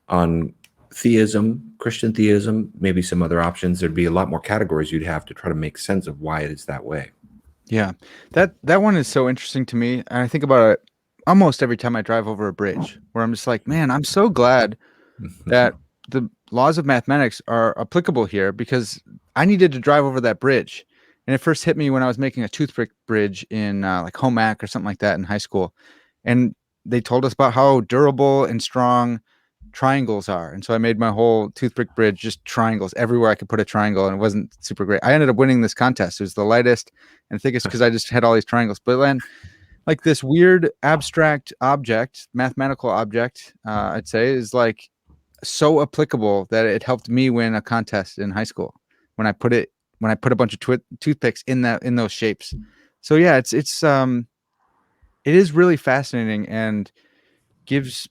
On theism, Christian theism, maybe some other options, there'd be a lot more categories you'd have to try to make sense of why it is that way. Yeah. That one is so interesting to me, and I think about it almost every time I drive over a bridge, where I'm just like, man, I'm so glad that the laws of mathematics are applicable here because I needed to drive over that bridge. And it first hit me when I was making a toothpick bridge in like home ec or something like that in high school. And they told us about how durable and strong triangles are. And so I made my whole toothpick bridge just triangles everywhere I could put a triangle, and it wasn't super great. I ended up winning this contest. It was the lightest and thickest because I just had all these triangles. But then, like, this weird abstract object, mathematical object, I'd say, is like so applicable that it helped me win a contest in high school when I put a bunch of toothpicks in those shapes. So yeah, it is really fascinating and gives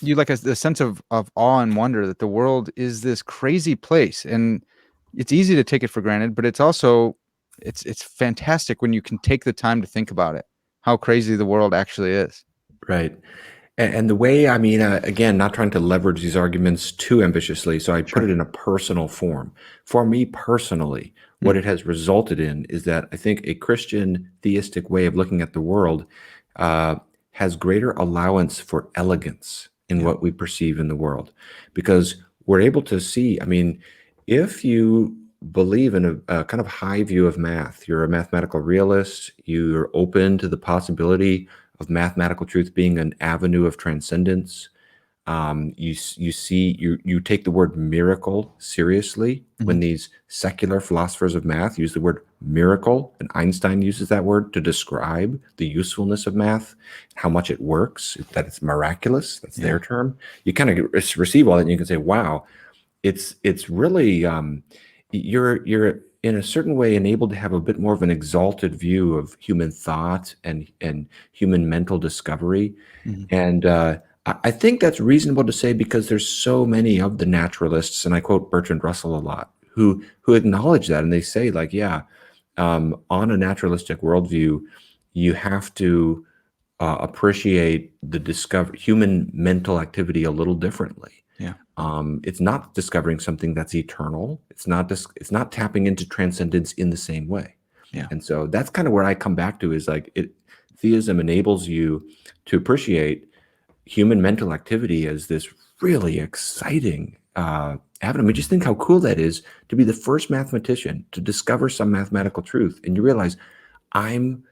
you like a sense of awe and wonder that the world is this crazy place, and it's easy to take it for granted, but it's also it's fantastic when you can take the time to think about it, how crazy the world actually is. Right. And the way, I mean, again, not trying to leverage these arguments too ambitiously, so I put Sure. it in a personal form. For me personally, what Mm, it has resulted in is that I think a Christian theistic way of looking at the world uh, has greater allowance for elegance in yeah. what we perceive in the world, because we're able to see, I mean, if you believe in a kind of high view of math, you're a mathematical realist, you're open to the possibility of mathematical truth being an avenue of transcendence. You take the word miracle seriously Mhm. when these secular philosophers of math use the word miracle, and Einstein uses that word to describe the usefulness of math, how much it works, that it's miraculous. That's their Yeah. term. You kind of receive all that, and you can say, "Wow, it's really you're in a certain way enabled to have a bit more of an exalted view of human thought and human mental discovery, Mhm. and I think that's reasonable to say because there's so many of the naturalists, and I quote Bertrand Russell a lot, who acknowledge that, and they say like, yeah, on a naturalistic worldview, you have to appreciate the human mental activity a little differently. Yeah. It's not discovering something that's eternal. It's not tapping into transcendence in the same way. Yeah. And so that's kind of where I come back to is like theism enables you to appreciate human mental activity as this really exciting avenue. I mean, just think how cool that is to be the first mathematician to discover some Yeah. mathematical truth, and you realize I'm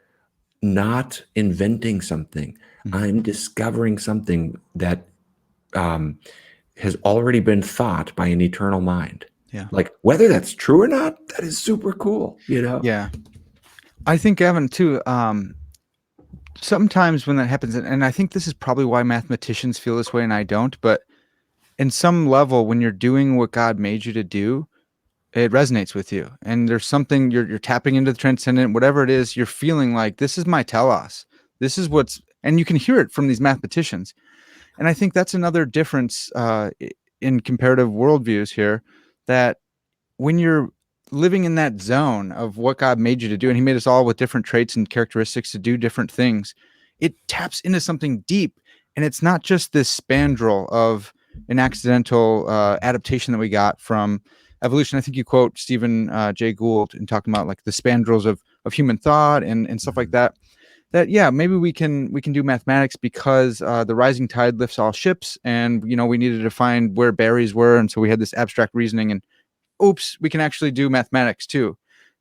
not inventing something. Mhm. I'm discovering something that um, has already been thought by an eternal mind. Yeah. Like whether that's true or not, that is super cool, you know? Yeah. I think, Gavin, too, sometimes when that happens, and I think this is probably why mathematicians feel this way and I don't, but in some level, when you're doing what God made you to do, it resonates with you. And there's something you're tapping into the transcendent, whatever it is, you're feeling like this is my telos. This is what's, and you can hear it from these mathematicians. And I think that's another difference in comparative worldviews here, that when you're living in that zone of what God made you to do, and He made us all with different traits and characteristics to do different things, it taps into something deep. And it's not just this spandrel of an accidental adaptation that we got from evolution. I think you quote Stephen Jay Gould in talking about like the spandrels of human thought and stuff like Mhm. that. That yeah, maybe we can do mathematics because the rising tide lifts all ships, and we needed to find where berries were, and so we had this abstract reasoning, and oops, we can actually do mathematics too.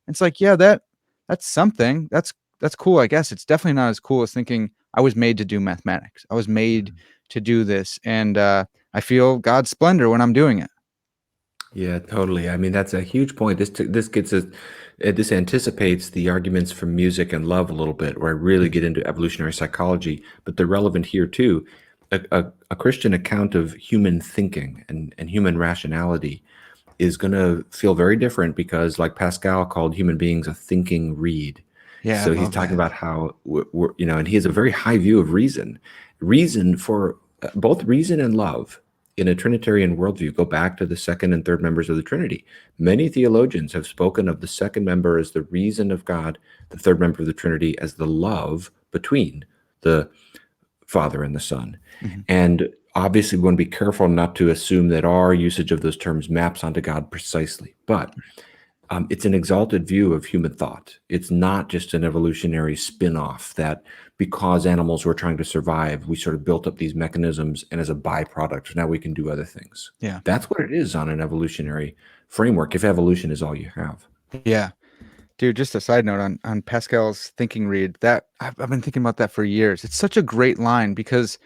It's like, yeah, that's something. That's cool, I guess. It's definitely not as cool as thinking I was made to do mathematics. I was made to do this, and I feel God's splendor when I'm doing it. Yeah, totally. I mean, that's a huge point. This gets us, this anticipates the arguments from music and love a little bit, where I really Mhm. get into evolutionary psychology, but they're relevant here too. A Christian account of human thinking and human rationality is going to feel very different because, like Pascal called human beings a thinking reed. Yeah, I So he's love talking that. about how and he has a very high view of reason for both reason and love in a Trinitarian worldview. Go back to the second and third members of the Trinity. Many theologians have spoken of the second member as the reason of God, the third member of the Trinity as the love between the Father and the Son. Mhm. And obviously, we want to be careful not to assume that our usage of those terms maps onto God precisely. But it's an exalted view of human thought. It's not just an evolutionary spin off that because animals were trying to survive, we sort of built up these mechanisms, and as a byproduct, now we can do other things. Yeah. That's what it is on an evolutionary framework, if evolution is all you have. Yeah. Dude, just a side note on Pascal's thinking read, that I've been thinking about that for years. It's such a great line because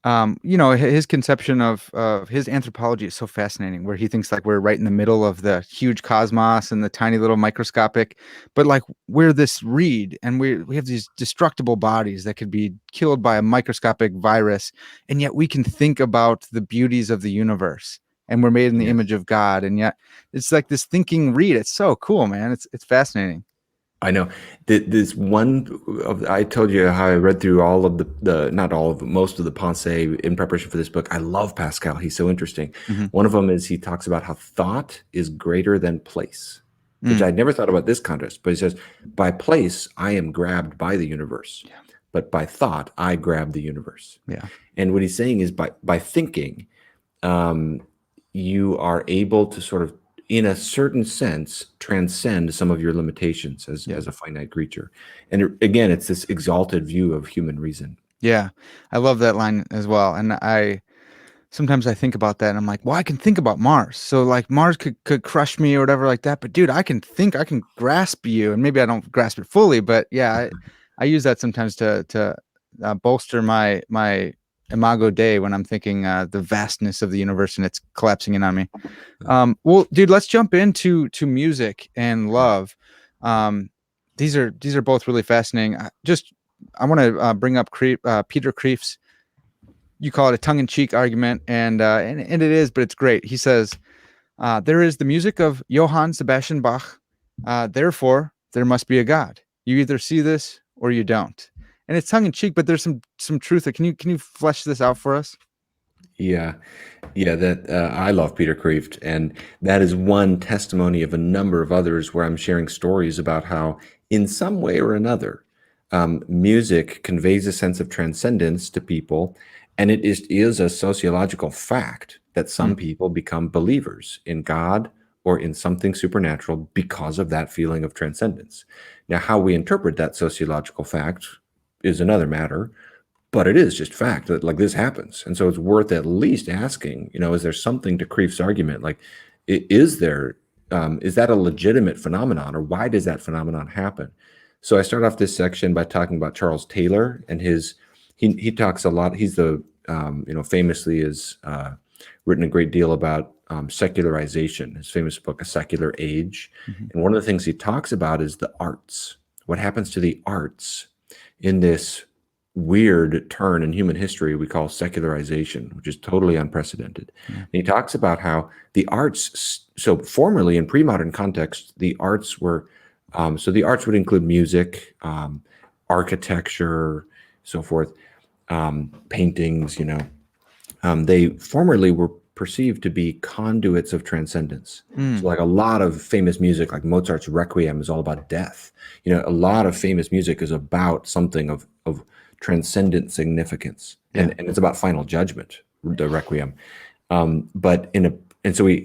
his conception of his anthropology is so fascinating, where he thinks like we're right in the middle of the huge cosmos and the tiny little microscopic, but like we're this reed and we have these destructible bodies that could be killed by a microscopic virus, and yet we can think about the beauties of the universe, and we're made in the Yes. image of God, and yet it's like this thinking reed. It's so cool, man. It's fascinating. I know. This one I told you how I read through all of the not all of most of the Pensées in preparation for this book. I love Pascal. He's so interesting. Hmm. One of them is he talks about how thought is greater than place, which Mm, I'd never thought about this context. But he says, by place, I am grabbed by the universe, yeah, but by thought, I grab the universe. yeah, And what he's saying is by thinking, um, you are able to sort of, in a certain sense, transcend some of your limitations yeah. as a finite creature. And again, it's this exalted view of human reason. Yeah, I love that line as well. And I sometimes I think about that and I'm like, well, I can think about Mars. So like Mars could crush me or whatever like that. But dude, I can think, I can grasp you. And maybe I don't grasp it fully, but yeah, I use that sometimes to bolster my imago Dei when I'm thinking the vastness of the universe and it's collapsing in on me. Well, dude, let's jump into music and love. Um, these are both really fascinating. I want to bring up Peter Kreeft's, you call it a tongue-in-cheek argument, and it is, but it's great. He says, there is the music of Johann Sebastian Bach, therefore there must be a God. You either see this or you don't. And it's tongue-in-cheek, but there's some truth there. Can you flesh this out for us? Yeah, yeah. That I love Peter Kreeft, and that is one testimony of a number of others where I'm sharing stories about how, in some way or another, music conveys a sense of transcendence to people, and is a sociological fact that some Mm, people become believers in God or in something supernatural because of that feeling of transcendence. Now, how we interpret that sociological fact is another matter, but it is just fact that like this happens. And so it's worth at least asking, is there something to Kreeft's argument? Like, is there, is that a legitimate phenomenon, or why does that phenomenon happen? So I start off this section by talking about Charles Taylor and he talks a lot. He's famously has written a great deal about secularization, his famous book, A Secular Age. mhm. And one of the things he talks about is the arts. What happens to the arts in this weird turn in human history we call secularization, which is totally unprecedented. Yeah. And he talks about how the arts, so formerly in pre-modern context, the arts were, so the arts would include music, architecture, so forth, paintings, they formerly were perceived to be conduits of transcendence. So, Mm, like a lot of famous music, like Mozart's Requiem, is all about death. A lot of famous music is about something of transcendent significance, yeah. and it's about final judgment. The Requiem, but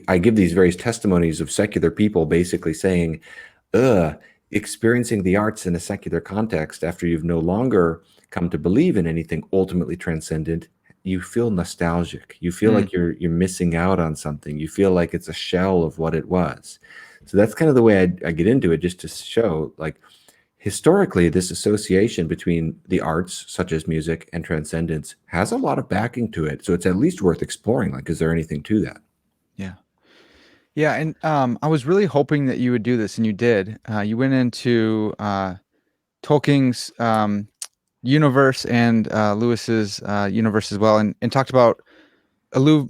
I give these various testimonies of secular people basically saying, "Ugh." Experiencing the arts in a secular context after you've no longer come to believe in anything ultimately transcendent, you feel nostalgic. You feel Mm, like you're missing out on something. You feel like it's a shell of what it was. So that's kind of the way I get into it, just to show like historically this association between the arts, such as music, and transcendence has a lot of backing to it. So it's at least worth exploring. Like, is there anything to that? yeah. Yeah, and I was really hoping that you would do this, and you did. You went into Tolkien's universe and Lewis's universe as well, and talked about Elu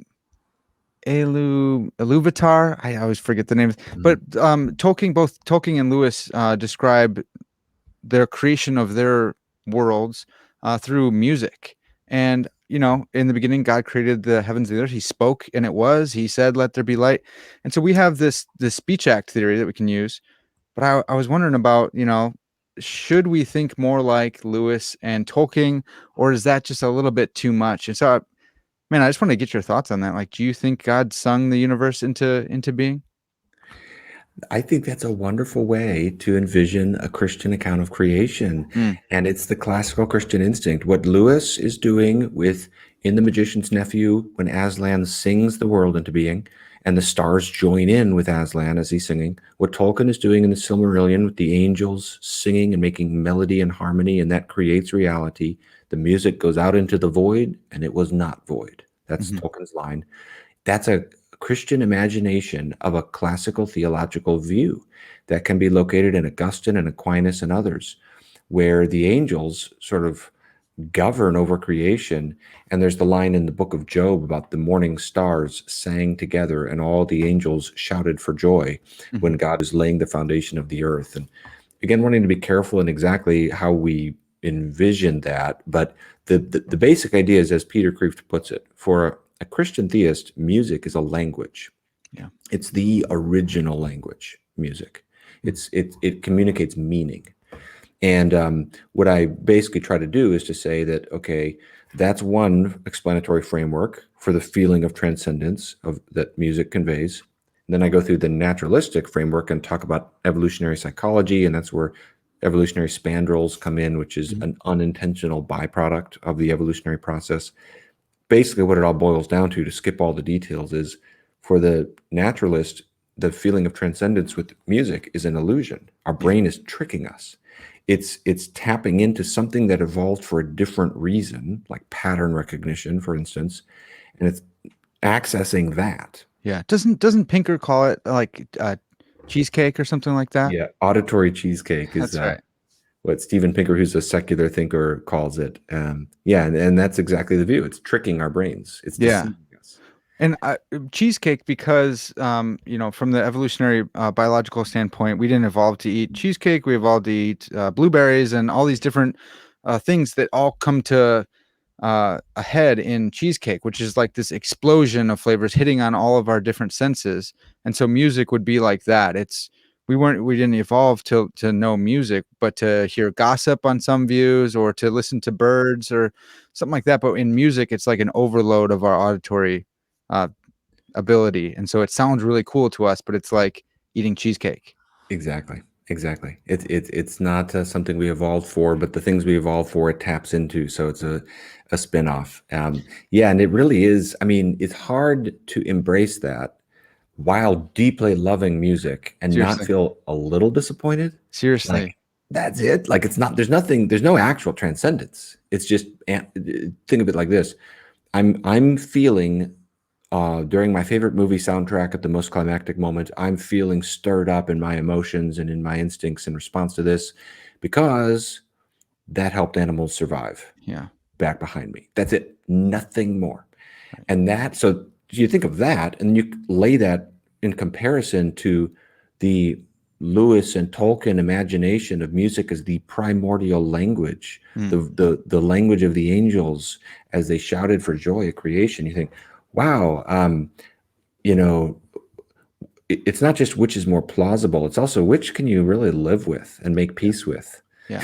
Iluvatar. I always forget the names, but Mhm. Both Tolkien and Lewis describe their creation of their worlds through music. And in the beginning, God created the heavens and the earth. He spoke, and it was. He said, "Let there be light." And so we have this speech act theory that we can use. But I was wondering about, should we think more like Lewis and Tolkien, or is that just a little bit too much? And so, man, I just want to get your thoughts on that. Like, do you think God sung the universe into being? I think that's a wonderful way to envision a Christian account of creation. Mm, And it's the classical Christian instinct. What Lewis is doing with in The Magician's Nephew, when Aslan sings the world into being, and the stars join in with Aslan as he's singing. What Tolkien is doing in the Silmarillion with the angels singing and making melody and harmony, and that creates reality. The music goes out into the void, and it was not void. That's Mhm. Tolkien's line. That's a Christian imagination of a classical theological view that can be located in Augustine and Aquinas and others, where the angels sort of govern over creation. And there's the line in the book of Job about the morning stars sang together and all the angels shouted for joy when Mhm. God is laying the foundation of the earth. And again, wanting to be careful in exactly how we envision that, but the basic idea is, as Peter Kreeft puts it, for a Christian theist, music is a language. Yeah. It's the original language, music. Mm. It communicates meaning. And what I basically try to do is to say that, okay, that's one explanatory framework for the feeling of transcendence of that music conveys. And then I go through the naturalistic framework and talk about evolutionary psychology, and that's where evolutionary spandrels come in, which is Mhm. an unintentional byproduct of the evolutionary process. Basically, what it all boils down to skip all the details, is for the naturalist, the feeling of transcendence with music is an illusion. Our Yeah. brain is tricking us. It's tapping into something that evolved for a different reason, like pattern recognition, for instance, and it's accessing that. Yeah. Doesn't Pinker call it like cheesecake or something like that? Yeah, auditory cheesecake is That's right. what Steven Pinker, who's a secular thinker, calls it. Yeah, and that's exactly the view. It's tricking our brains. It's Yeah. deceiving us. And cheesecake, because from the evolutionary biological standpoint, we didn't evolve to eat cheesecake. We evolved to eat blueberries and all these different things that all come to ahead in cheesecake, which is like this explosion of flavors hitting on all of our different senses. And so music would be like that. We didn't evolve to know music, but to hear gossip on some views or to listen to birds or something like that. But in music, it's like an overload of our auditory uh, ability, and so it sounds really cool to us, but it's like eating cheesecake. Exactly. Exactly. It's not something we evolved for, but the things we evolved for, it taps into. So it's a spin-off. Yeah, and it really is. I mean, it's hard to embrace that while deeply loving music and not Seriously, feel a little disappointed. seriously. Like, that's it. Like, it's not. There's no actual transcendence. It's just think of it like this. I'm feeling during my favorite movie soundtrack at the most climactic moment, I'm feeling stirred up in my emotions and in my instincts in response to this because that helped animals survive Yeah, back behind me. That's it. Nothing more. right. And that, so you think of that and you lay that in comparison to the Lewis and Tolkien imagination of music as the primordial language, Mm, the language of the angels as they shouted for joy at creation. You think, wow, you know, it's not just which is more plausible, it's also which can you really live with and make yeah, peace with. yeah,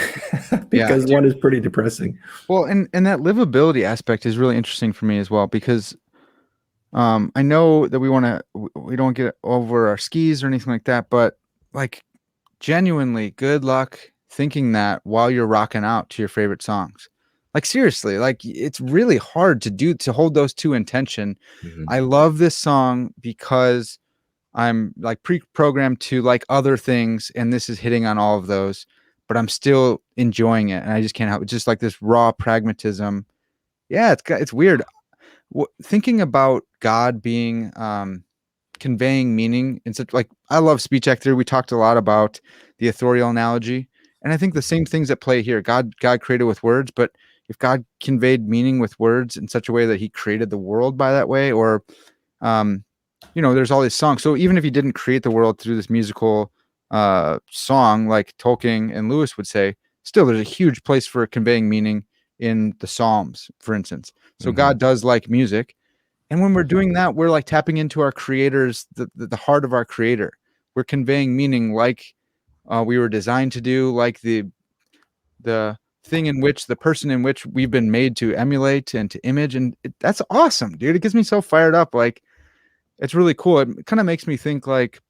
yeah. Because one is pretty depressing. Well, and that livability aspect is really interesting for me as well, because I know that we don't get over our skis or anything like that, but like genuinely good luck thinking that while you're rocking out to your favorite songs. Like seriously, like it's really hard to hold those two in tension. Mhm. I love this song because I'm like pre-programmed to like other things, and this is hitting on all of those, but I'm still enjoying it, and I just can't help it. Just like this raw pragmatism. Yeah, it's weird. Thinking about God being conveying meaning in such like I love speech act theory. We talked a lot about the authorial analogy, and I think the same things at play here. God created with words, but if God conveyed meaning with words in such a way that He created the world by that way, or um, there's all these songs. So even if He didn't create the world through this musical song, like Tolkien and Lewis would say, still there's a huge place for conveying meaning in the Psalms, for instance. So God Mhm. does like music, and when we're doing that, we're like tapping into our creators, the heart of our creator. We're conveying meaning like we were designed to do, like the thing in which the person in which we've been made to emulate and to image. And that's awesome, dude. It gets me so fired up. Like it's really cool. It kind of makes me think like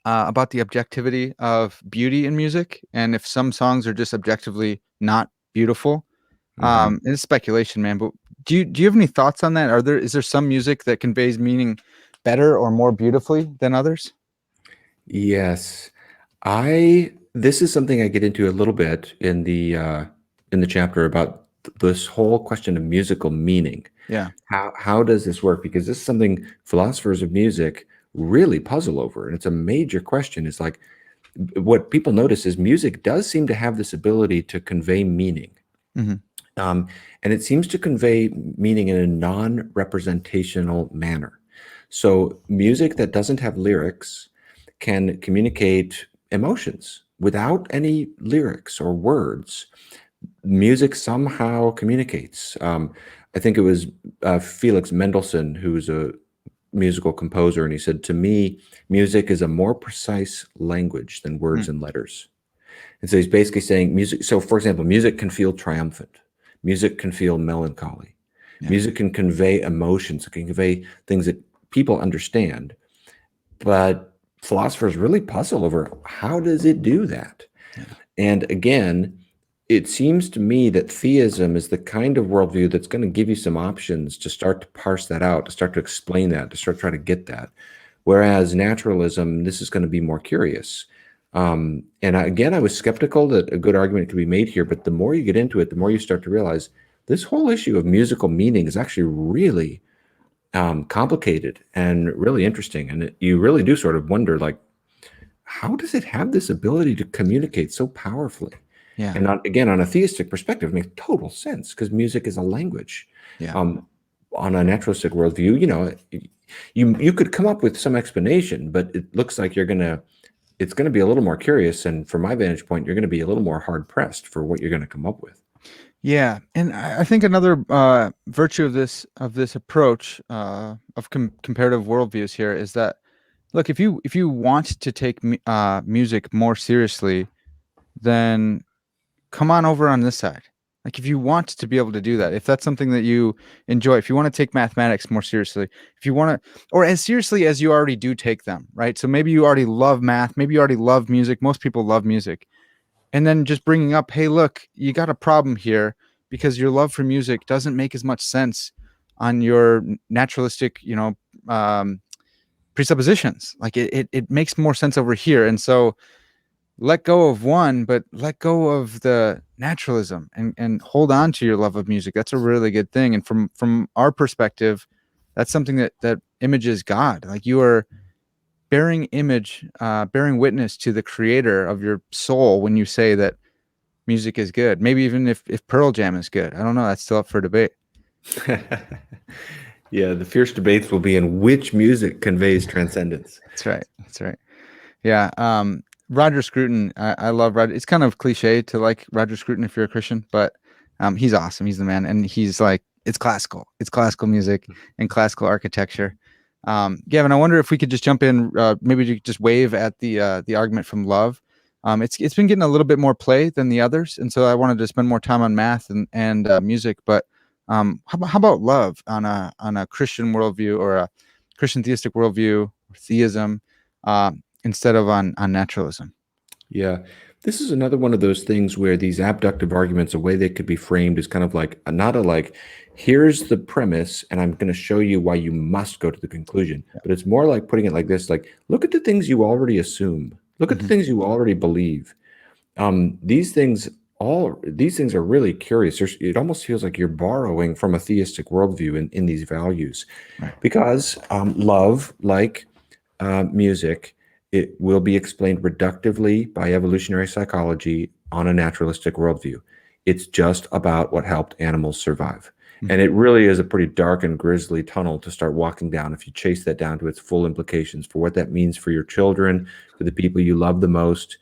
about the objectivity of beauty in music, and if some songs are just objectively not beautiful. Mhm. And it's speculation, man. But do you have any thoughts on that? Is there some music that conveys meaning better or more beautifully than others? Yes. I this is something I get into a little bit in the chapter about this whole question of musical meaning. Yeah. How does this work? Because this is something philosophers of music really puzzle over, and it's a major question. It's like what people notice is music does seem to have this ability to convey meaning. Hmm. Um, and it seems to convey meaning in a non-representational manner. So music that doesn't have lyrics can communicate emotions without any lyrics or words. Music somehow communicates. I think it was Felix Mendelssohn, who's a musical composer, and he said, to me, music is a more precise language than words Mm. and letters. And so he's basically saying music. So, for example, music can feel triumphant. Music can feel melancholy. Yeah. Music can convey emotions. It can convey things that people understand. But philosophers really puzzle over how does it do that? Yeah. And again, it seems to me that theism is the kind of worldview that's going to give you some options to start to parse that out, to start to explain that, to start trying to get that. Whereas naturalism, this is going to be more curious. Again, I was skeptical that a good argument could be made here, but the more you get into it, the more you start to realize this whole issue of musical meaning is actually really complicated and really interesting. And you really do sort of wonder, like, how does it have this ability to communicate so powerfully? Yeah. And again, on a theistic perspective, it makes total sense because music is a language. Yeah. On a naturalistic worldview, you could come up with some explanation, but it looks like it's gonna be a little more curious. And from my vantage point, you're gonna be a little more hard pressed for what you're gonna come up with. Yeah, and I think another virtue of this approach of comparative worldviews here is that, look, if you want to take music more seriously, then come on over on this side. Like, if you want to be able to do that, if that's something that you enjoy, if you want to take mathematics more seriously, if you want to, or as seriously as you already do take them, right? So maybe you already love math, maybe you already love music. Most people love music, and then just bringing up, hey, look, you got a problem here because your love for music doesn't make as much sense on your naturalistic, um, presuppositions. Like it makes more sense over here. And so let go of one, but let go of the naturalism and hold on to your love of music. That's a really good thing. And from our perspective, that's something that images God. Like, you are bearing witness to the creator of your soul when you say that music is good. Maybe even if Pearl Jam is good. I don't know. That's still up for debate. Yeah, the fierce debates will be in which music conveys transcendence. That's right. That's right. Yeah. Roger Scruton. I love Roger. It's kind of cliche to like Roger Scruton if you're a Christian, but he's awesome. He's the man, and he's like, it's classical. It's classical music and classical architecture. Gavin, I wonder if we could just jump in. Maybe you could just wave at the argument from Love. It's been getting a little bit more play than the others, and so I wanted to spend more time on math and music. But how about Love on a Christian worldview, or a Christian theistic worldview, or theism, instead of on naturalism? Yeah. This is another one of those things where these abductive arguments, a way they could be framed is kind of like not a like, here's the premise, and I'm going to show you why you must go to the conclusion. Yeah. But it's more like putting it like this, like, look at the things you already assume. Look at the Hmm. things you already believe. These things are really curious. It almost feels like you're borrowing from a theistic worldview in these values, Right. because love, like music, it will be explained reductively by evolutionary psychology on a naturalistic worldview. It's just about what helped animals survive. And Hmm. it really is a pretty dark and grisly tunnel to start walking down if you chase that down to its full implications for what that means for your children, for the people you love the most.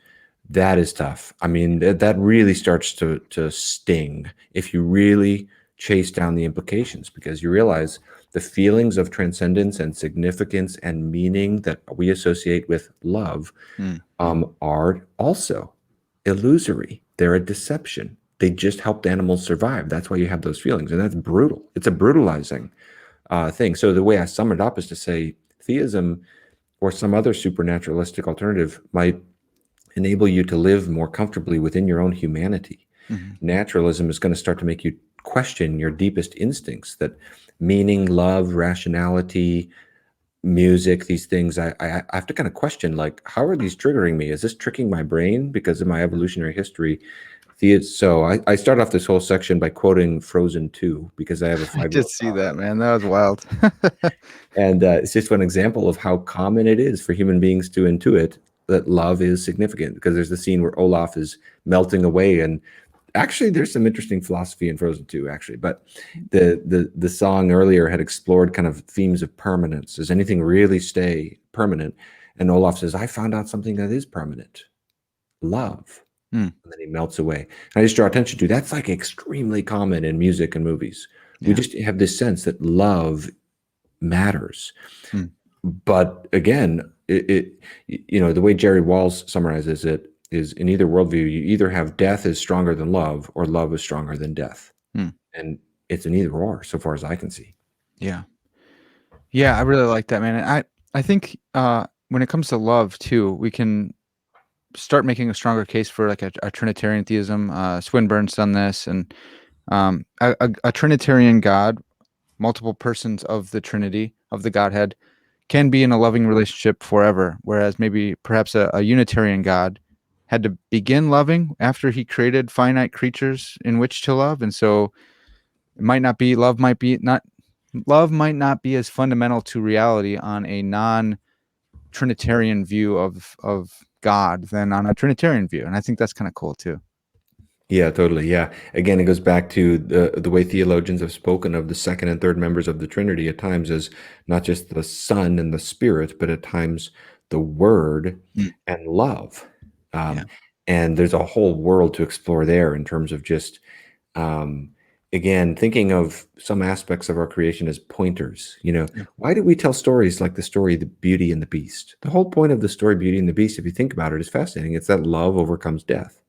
That is tough. I mean, that really starts to sting if you really chase down the implications, because you realize the feelings of transcendence and significance and meaning that we associate with love Mm. are also illusory. They're a deception. They just helped animals survive. That's why you have those feelings, and that's brutal. It's a brutalizing thing. So the way I sum it up is to say theism or some other supernaturalistic alternative might enable you to live more comfortably within your own humanity. Hmm. Naturalism is going to start to make you question your deepest instincts, that meaning, love, rationality, music, these things, I have to kind of question, like, how are these triggering me? Is this tricking my brain because of my evolutionary history? So I start off this whole section by quoting Frozen 2 because I have a I did five-year-old see daughter. that, man. That was wild. And it's just one example of how common it is for human beings to intuit that love is significant, because there's the scene where Olaf is melting away. And actually, there's some interesting philosophy in Frozen 2, actually. But the song earlier had explored kind of themes of permanence. Does anything really stay permanent? And Olaf says, I found out something that is permanent: love. Hmm. And then he melts away. And I just draw attention to that's like extremely common in music and movies. We Yeah. just have this sense that love matters. Hmm. But again, the way Jerry Walls summarizes it is, in either worldview, you either have death is stronger than love, or love is stronger than death. Hmm. And it's an either or, so far as I can see. Yeah. Yeah, I really like that, man. And I think when it comes to love too, we can start making a stronger case for like a Trinitarian theism. Swinburne's done this, and a Trinitarian God, multiple persons of the Trinity of the Godhead, can be in a loving relationship forever. Whereas maybe perhaps a Unitarian God had to begin loving after he created finite creatures in which to love, and so it might not be love might not be as fundamental to reality on a non-Trinitarian view of God than on a Trinitarian view, and I think that's kind of cool too. Yeah, totally. Yeah. Again, it goes back to the way theologians have spoken of the second and third members of the Trinity at times as not just the Son and the Spirit, but at times the Word Mm, and love. yeah, Um, and there's a whole world to explore there in terms of just, um, again, thinking of some aspects of our creation as pointers. yeah, Why do we tell stories like the story The Beauty and the Beast? The whole point of the story Beauty and the Beast, if you think about it, is fascinating. It's that love overcomes death.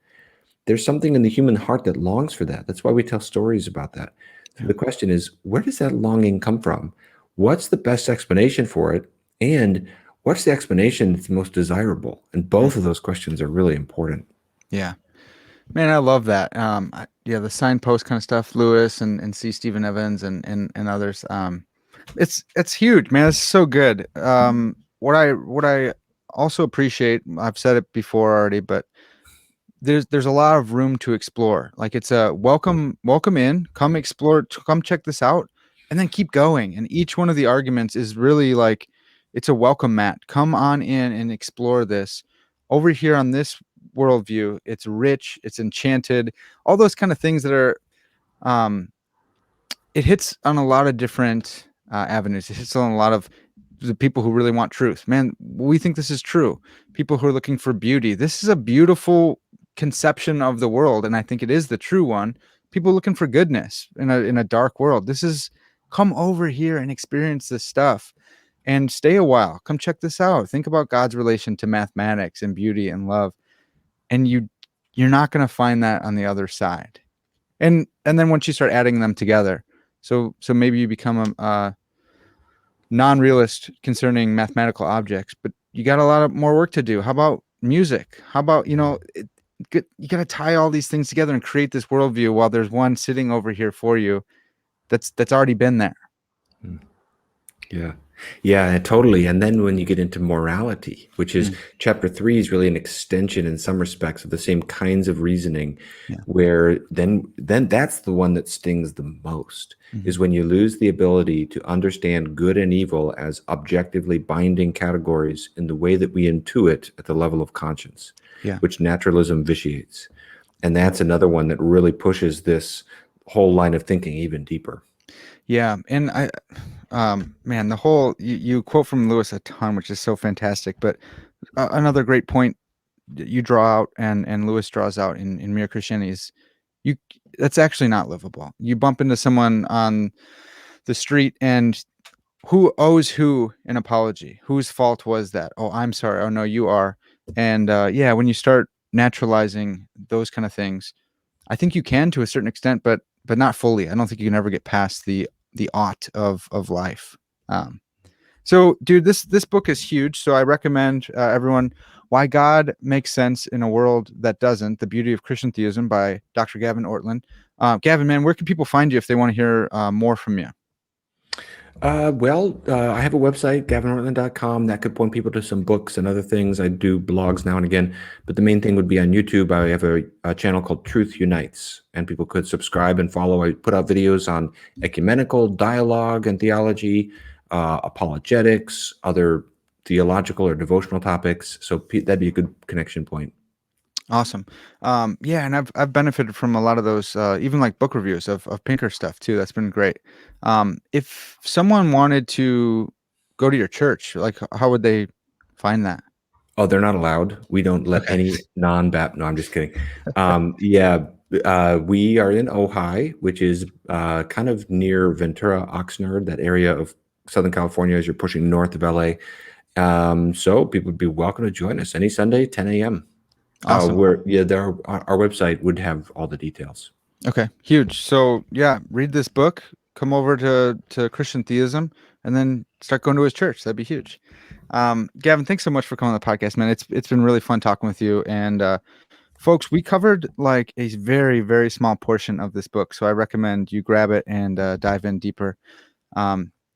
There's something in the human heart that longs for that. That's why we tell stories about that. So yeah, the question is, where does that longing come from? What's the best explanation for it? And what's the explanation that's most desirable? And mm, both of those questions are really important. yeah. Man, I love that. Yeah, the signpost kind of stuff, Lewis and C. Stephen Evans and others. It's huge, man. It's so good. What I also appreciate, I've said it before already, but there's a lot of room to explore. Like it's a welcome in, come explore, come check this out, and then keep going. And each one of the arguments is really like it's a welcome mat. Come on in and explore this. Over here on this worldview, it's rich, it's enchanted, all those kind of things that are um it hits on a lot of different avenues. It hits on a lot of the people who really want truth. Man, we think this is true. People who are looking for beauty. This is a beautiful conception of the world, and I think it is the true one. People looking for goodness in a dark world. This is come over here and experience this stuff and stay a while. Come check this out. Think about God's relation to mathematics and beauty and love. And you're not going to find that on the other side. And then once you start adding them together, so maybe you become a non-realist concerning mathematical objects, but you got a lot of more work to do. How about music? How about you got to tie all these things together and create this worldview while there's one sitting over here for you that's already been there. Mm. Yeah. Yeah, totally. And then when you get into morality, which is Mm, chapter 3, is really an extension in some respects of the same kinds of reasoning, yeah. where then that's the one that stings the most, Hmm. is when you lose the ability to understand good and evil as objectively binding categories in the way that we intuit at the level of conscience, Yeah. which naturalism vitiates. And that's another one that really pushes this whole line of thinking even deeper. Yeah. And man, the whole you quote from Lewis a ton, which is so fantastic. But another great point that you draw out and Lewis draws out in Mere Christianity is you that's actually not livable. You bump into someone on the street and who owes who an apology? Whose fault was that? Oh, I'm sorry. Oh no, you are. And yeah, when you start naturalizing those kind of things, I think you can to a certain extent, but not fully. I don't think you can ever get past the ought of life. Um, so, dude, this book is huge. So I recommend everyone Why God Makes Sense in a World That Doesn't: The Beauty of Christian Theism by Dr. Gavin Ortlund. Gavin, man, where can people find you if they want to hear more from you? I have a website, gavinortland.com, that could point people to some books and other things. I do blogs now and again, but the main thing would be on YouTube. I have a channel called Truth Unites, and people could subscribe and follow. I put out videos on ecumenical dialogue and theology, apologetics, other theological or devotional topics. So that'd be a good connection point. Awesome. Yeah, and I've benefited from a lot of those, even like book reviews of Pinker stuff too. That's been great. If someone wanted to go to your church, like how would they find that? Oh, they're not allowed. We don't let Okay. any non-Bap. No, I'm just kidding. Yeah, we are in Ojai, which is kind of near Ventura, Oxnard, that area of Southern California as you're pushing north of LA. So people would be welcome to join us any Sunday, 10 a.m. Awesome. Our website would have all the details. Okay. Huge. So yeah, read this book, come over to Christian theism, and then start going to his church. That'd be huge. Gavin, thanks so much for coming on the podcast, man. It's been really fun talking with you. And folks, we covered like a very, very small portion of this book. So I recommend you grab it and dive in deeper.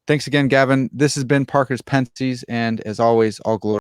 Thanks again, Gavin. This has been Parker's Pensées, and as always, all glory.